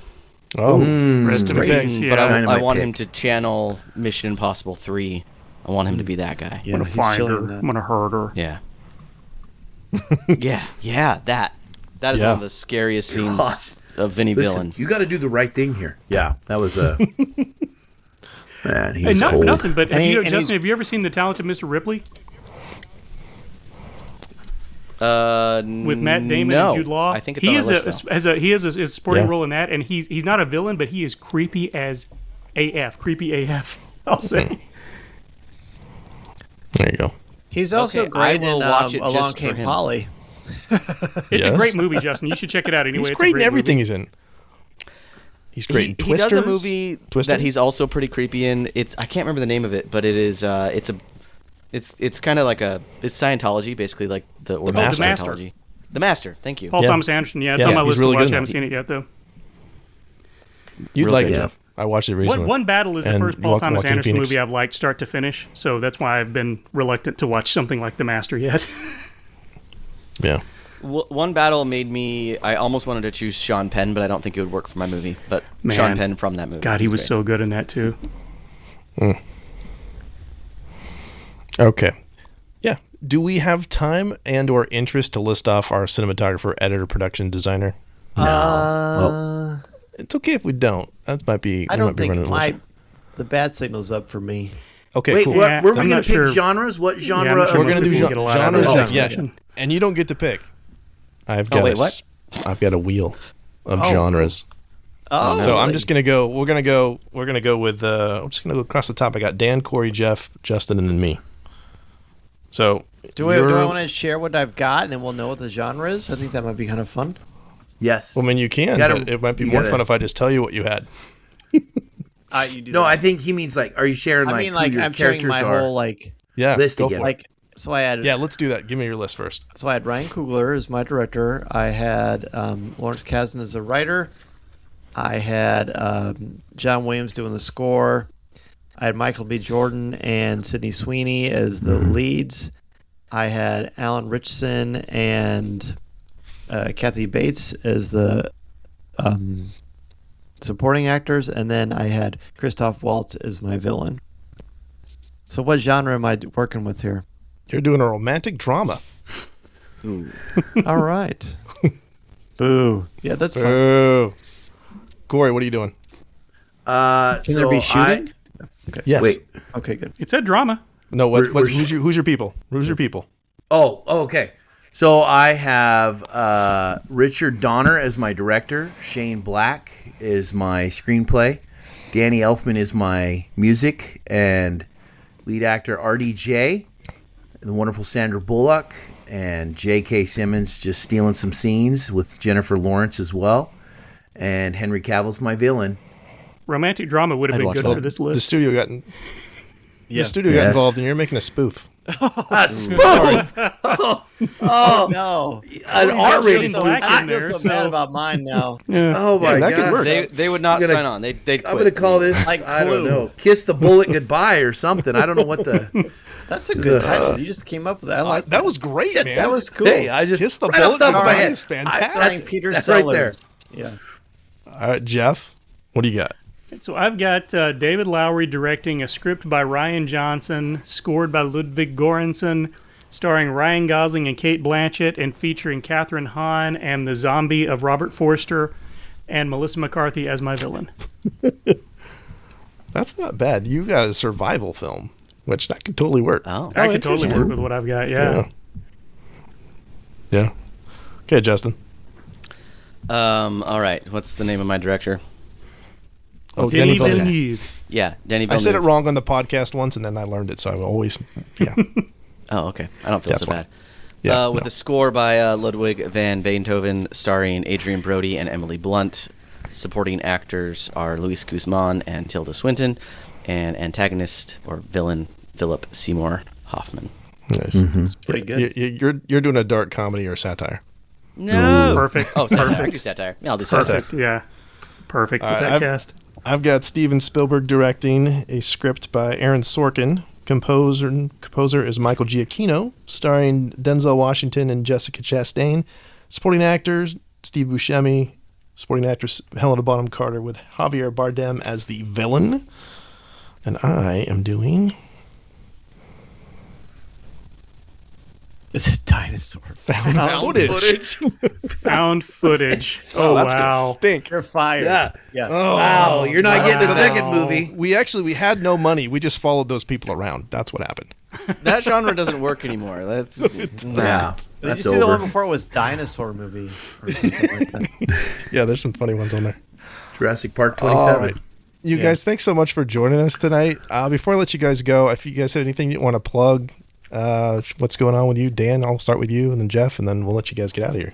S1: Oh,
S5: Rest in
S1: great.
S5: peace.
S3: But I
S2: Dynamite
S3: want
S2: pick.
S3: him to channel Mission Impossible 3. I want him to be that guy.
S4: Yeah,
S5: I'm
S4: he's
S5: gonna find
S4: chilling
S5: her.
S4: in that.
S5: I'm gonna hurt her.
S3: Yeah. That is
S1: Yeah.
S3: one of the scariest scenes
S2: God.
S3: of Vinny
S2: Listen,
S3: Villain.
S2: you got to do the right thing here. Yeah, that was a man. He
S5: And
S2: was
S5: not for
S2: cold.
S5: nothing, but
S4: And
S5: Justin, have you ever seen The Talented Mr. Ripley with Matt Damon
S3: no.
S5: and Jude Law?
S3: I think it's on our list, though.
S5: He has a supporting
S1: Yeah.
S5: role in that, and he's not a villain, but he is creepy as AF. Creepy AF. I'll say.
S1: There you go.
S4: He's also
S3: Okay, I
S4: great
S3: will
S4: in
S3: watch it
S4: Along
S3: just for
S4: Came
S3: him.
S4: Polly.
S5: It's a
S1: Yes.
S5: great movie, Justin. You should check it out anyway.
S1: He's
S5: It's a
S1: great in everything
S5: movie.
S1: he's in. He's great in
S3: He
S1: Twisters.
S3: does a movie
S1: Twister?
S3: that he's also pretty creepy in. I can't remember the name of it, but it is it's kind of like it's Scientology, basically like the order of
S1: Master.
S3: Scientology. The Master. Thank you.
S5: Paul
S1: Yeah.
S5: Thomas Anderson. Yeah, it's
S1: Yeah,
S5: on my
S1: he's
S5: list
S1: really
S5: to
S1: good
S5: watch.
S1: in
S5: I haven't
S1: that.
S5: seen it yet though.
S1: You'd
S3: Real
S1: like
S3: good.
S1: it, Jeff. I watched it recently.
S5: One Battle is the
S1: And
S5: first Paul Thomas
S1: Joaquin
S5: Anderson
S1: Phoenix.
S5: movie I've liked start to finish, so that's why I've been reluctant to watch something like The Master yet.
S1: Yeah.
S3: One Battle made me. I almost wanted to choose Sean Penn, but I don't think it would work for my movie. But
S5: Man.
S3: Sean Penn from that movie.
S5: God, he was
S3: great.
S5: so good in that too.
S1: Okay. Yeah. Do we have time and or interest to list off our cinematographer, editor, production designer? It's okay if we don't. That might be.
S4: I
S1: we
S4: don't
S1: might be
S4: think
S1: running a little-
S4: the bad signal's up for me.
S1: Okay.
S2: Wait,
S1: cool.
S2: what,
S5: Yeah,
S2: were we
S5: I'm
S2: going
S5: not
S2: to pick
S5: sure.
S2: genres? What genre?
S5: Yeah, I'm not sure
S1: We're
S5: most
S1: gonna do
S5: people get a lot out of
S1: genres.
S5: that
S1: next. Yeah.
S5: discussion.
S1: And you don't get to pick. I've got
S3: wait, what?
S1: I've got a wheel of genres.
S4: Oh,
S1: So I'm just gonna go. We're gonna go with. I'm just gonna go across the top. I got Dan, Corey, Jeff, Justin, and then me. So
S4: do I want to share what I've got, and then we'll know what the genre is? I think that might be kind of fun.
S2: Yes.
S1: Well, I mean, you can.
S2: Gotta-
S1: but it might be
S2: you
S1: more
S2: gotta-
S1: fun if I just tell you what you had.
S4: You do
S2: No,
S4: that.
S2: I think he means are you sharing
S4: I mean,
S2: who your
S4: I'm sharing
S2: characters
S4: my
S2: are?
S4: whole
S1: Yeah.
S2: List
S1: go
S2: again.
S1: for it.
S4: so I had
S1: Yeah, let's do that. Give me your list first.
S4: So I had Ryan Coogler as my director. I had Lawrence Kasdan as the writer. I had John Williams doing the score. I had Michael B. Jordan and Sydney Sweeney as the leads. I had Alan Richardson and Kathy Bates as the supporting actors. And then I had Christoph Waltz as my villain. So what genre am I working with here?
S1: You're doing a romantic drama.
S4: All right. Boo. Yeah, that's fun.
S1: Boo. Corey, what are you doing?
S4: Can there be shooting?
S1: Yes.
S2: Wait.
S4: Okay, good.
S5: It's a drama.
S1: No.
S2: We're-
S1: Who's your people? Who's your people?
S2: Oh, okay. So I have Richard Donner as my director. Shane Black is my screenplay. Danny Elfman is my music. And lead actor RDJ. The wonderful Sandra Bullock. And J.K. Simmons just stealing some scenes with Jennifer Lawrence as well. And Henry Cavill's my villain.
S5: Romantic drama would have
S3: I'd
S5: been
S3: watch
S5: good
S3: that.
S5: for this
S1: The
S5: list.
S1: studio got
S2: Yes.
S1: involved, and you're making a spoof.
S2: A spoof!
S4: Oh no!
S2: An R-rated
S5: Shane
S2: spoof.
S5: Black
S4: I
S5: in
S4: feel
S5: there,
S4: so
S5: so-
S4: bad about mine now.
S2: Oh my
S1: that could
S2: god!
S1: work.
S3: They would not
S2: I'm gonna-
S3: sign on. They'd quit.
S2: I'm gonna call this
S4: Like
S2: I don't
S4: Clue.
S2: know, kiss the bullet goodbye or something. I don't know what the.
S4: That's a good title. You just came up with that. I like
S1: That was great, man.
S4: that was cool.
S2: Hey, I just
S1: Kiss the
S2: right off
S1: bullet
S2: top of my
S1: goodbye
S2: head.
S1: is fantastic.
S4: starring Peter
S2: that's
S4: Sellers.
S2: right there.
S4: Yeah.
S1: All right, Jeff, what do you got?
S5: So I've got David Lowery directing a script by Ryan Johnson, scored by Ludwig Göransson, starring Ryan Gosling and Kate Blanchett, and featuring Katherine Hahn and the zombie of Robert Forster, and Melissa McCarthy as my villain.
S1: That's not bad. You got a survival film, which that could totally work.
S3: Oh.
S5: I could totally
S4: interesting.
S5: work with what I've got. Yeah.
S1: Yeah. Okay, Justin.
S3: All right. What's the name of my director?
S1: Oh,
S5: Denis
S1: Villeneuve.
S5: Villeneuve.
S3: Yeah, Denny
S1: I
S3: Villeneuve.
S1: said it wrong on the podcast once, and then I learned it, so I always, yeah.
S3: Oh, okay. I don't feel
S1: That's
S3: so
S1: why.
S3: bad.
S1: Yeah,
S3: With
S1: no.
S3: a score by Ludwig van Beethoven, starring Adrian Brody and Emily Blunt. Supporting actors are Luis Guzman and Tilda Swinton, and antagonist or villain Philip Seymour Hoffman.
S1: Nice.
S4: pretty good.
S1: You're doing a dark comedy or satire.
S3: No,
S5: Perfect.
S3: Oh, satire. I
S5: Perfect.
S3: do satire. Yeah, I'll do satire.
S5: Perfect. Yeah. Perfect with
S1: All
S5: that
S1: right,
S5: cast.
S1: I've got Steven Spielberg directing a script by Aaron Sorkin. Composer is Michael Giacchino, starring Denzel Washington and Jessica Chastain. Supporting actors, Steve Buscemi. Supporting actress, Helena Bonham Carter, with Javier Bardem as the villain. And I am doing
S4: It's a dinosaur.
S1: found footage.
S5: Found footage.
S1: Oh, that's
S5: wow.
S1: gonna stink.
S4: You're fired.
S2: Yeah.
S4: Yeah.
S2: Wow, you're not getting a
S5: wow.
S2: second movie.
S1: We had no money. We just followed those people around. That's what happened.
S3: That genre doesn't work anymore. That's
S2: Yeah,
S4: Did you
S2: that's
S4: see the one
S2: over.
S4: before it was dinosaur movie or something like that?
S1: Yeah, there's some funny ones on there.
S2: Jurassic Park
S1: All
S2: 27.
S1: right. You guys, thanks so much for joining us tonight. Before I let you guys go, if you guys have anything you want to plug, what's going on with you, Dan? I'll start with you, and then Jeff, and then we'll let you guys get out of here.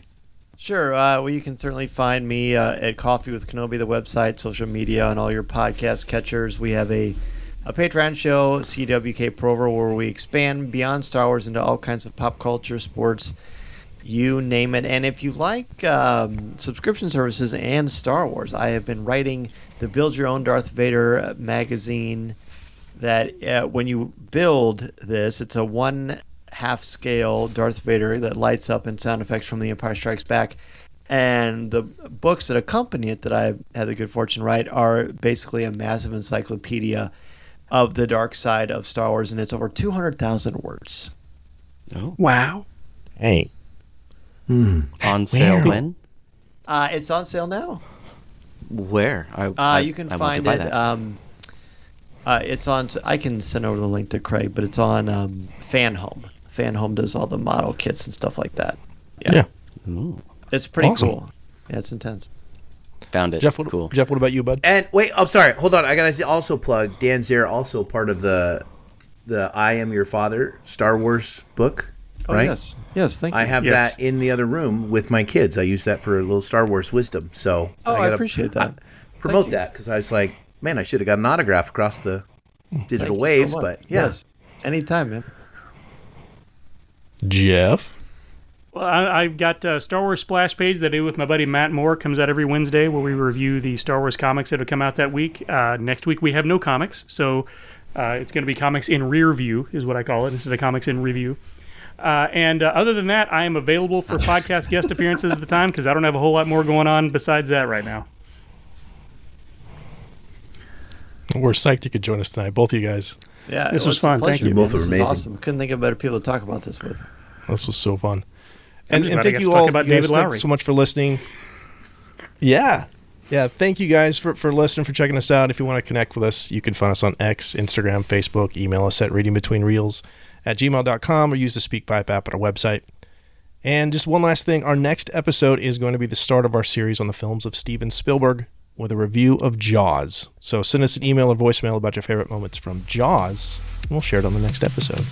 S4: Sure. Well, you can certainly find me at Coffee with Kenobi, the website, social media, and all your podcast catchers. We have a Patreon show, CWK Prover, where we expand beyond Star Wars into all kinds of pop culture, sports, you name it. And if you like subscription services and Star Wars, I have been writing the Build Your Own Darth Vader magazine that when you build this, it's a 1/2 scale Darth Vader that lights up in sound effects from The Empire Strikes Back. And the books that accompany it that I had the good fortune to write are basically a massive encyclopedia of the dark side of Star Wars, and it's over 200,000 words.
S5: Wow.
S1: Hey.
S3: on sale when?
S4: It's on sale now.
S3: Where?
S4: You can
S3: I want to
S4: find
S3: buy
S4: it.
S3: that.
S4: It's on. I can send over the link to Craig, but it's on Fan Home. Fan Home does all the model kits and stuff like that.
S1: Yeah.
S3: Ooh,
S4: It's pretty
S1: Awesome.
S4: cool. Yeah, it's intense.
S3: found it.
S1: Jeff,
S3: Cool.
S1: Jeff, what about you, bud?
S2: And wait, I'm sorry. Hold on. I gotta also plug Dan Zehr, also part of the I Am Your Father Star Wars book.
S4: Oh
S2: Right?
S4: yes. Thank you.
S2: I have
S5: Yes.
S2: that in the other room with my kids. I use that for a little Star Wars wisdom. So
S4: Oh, I
S2: gotta
S4: appreciate that.
S2: Promote
S4: you.
S2: that because I was like, man, I should have got an autograph across the digital
S4: Thank you
S2: waves.
S4: so much.
S2: But yeah,
S4: Yes. Anytime, man.
S1: Jeff.
S5: Well, I've got a Star Wars splash page that I do with my buddy Matt Moore. Comes out every Wednesday where we review the Star Wars comics that have come out that week. Next week we have no comics, so it's going to be comics in rear view is what I call it instead of comics in review. And other than that, I am available for podcast guest appearances at the time because I don't have a whole lot more going on besides that right now.
S1: We're psyched you could join us tonight, both of you guys.
S4: Yeah,
S5: This
S4: it
S5: was fun.
S4: a
S5: Thank
S4: pleasure,
S5: you.
S4: man.
S2: Both are
S4: This is
S2: amazing.
S4: Awesome. Couldn't think of better people to talk about this with.
S1: This was so fun.
S5: I'm
S1: And
S5: just glad I
S1: thank
S5: got
S1: you
S5: to talk
S1: all.
S5: about
S1: You guys,
S5: David Lowery.
S1: thanks so much for listening. Yeah. Thank you guys for listening, for checking us out. If you want to connect with us, you can find us on X, Instagram, Facebook. Email us at readingbetweenreels@gmail.com or use the SpeakPipe app at our website. And just one last thing. Our next episode is going to be the start of our series on the films of Steven Spielberg with a review of Jaws. So send us an email or voicemail about your favorite moments from Jaws, and we'll share it on the next episode.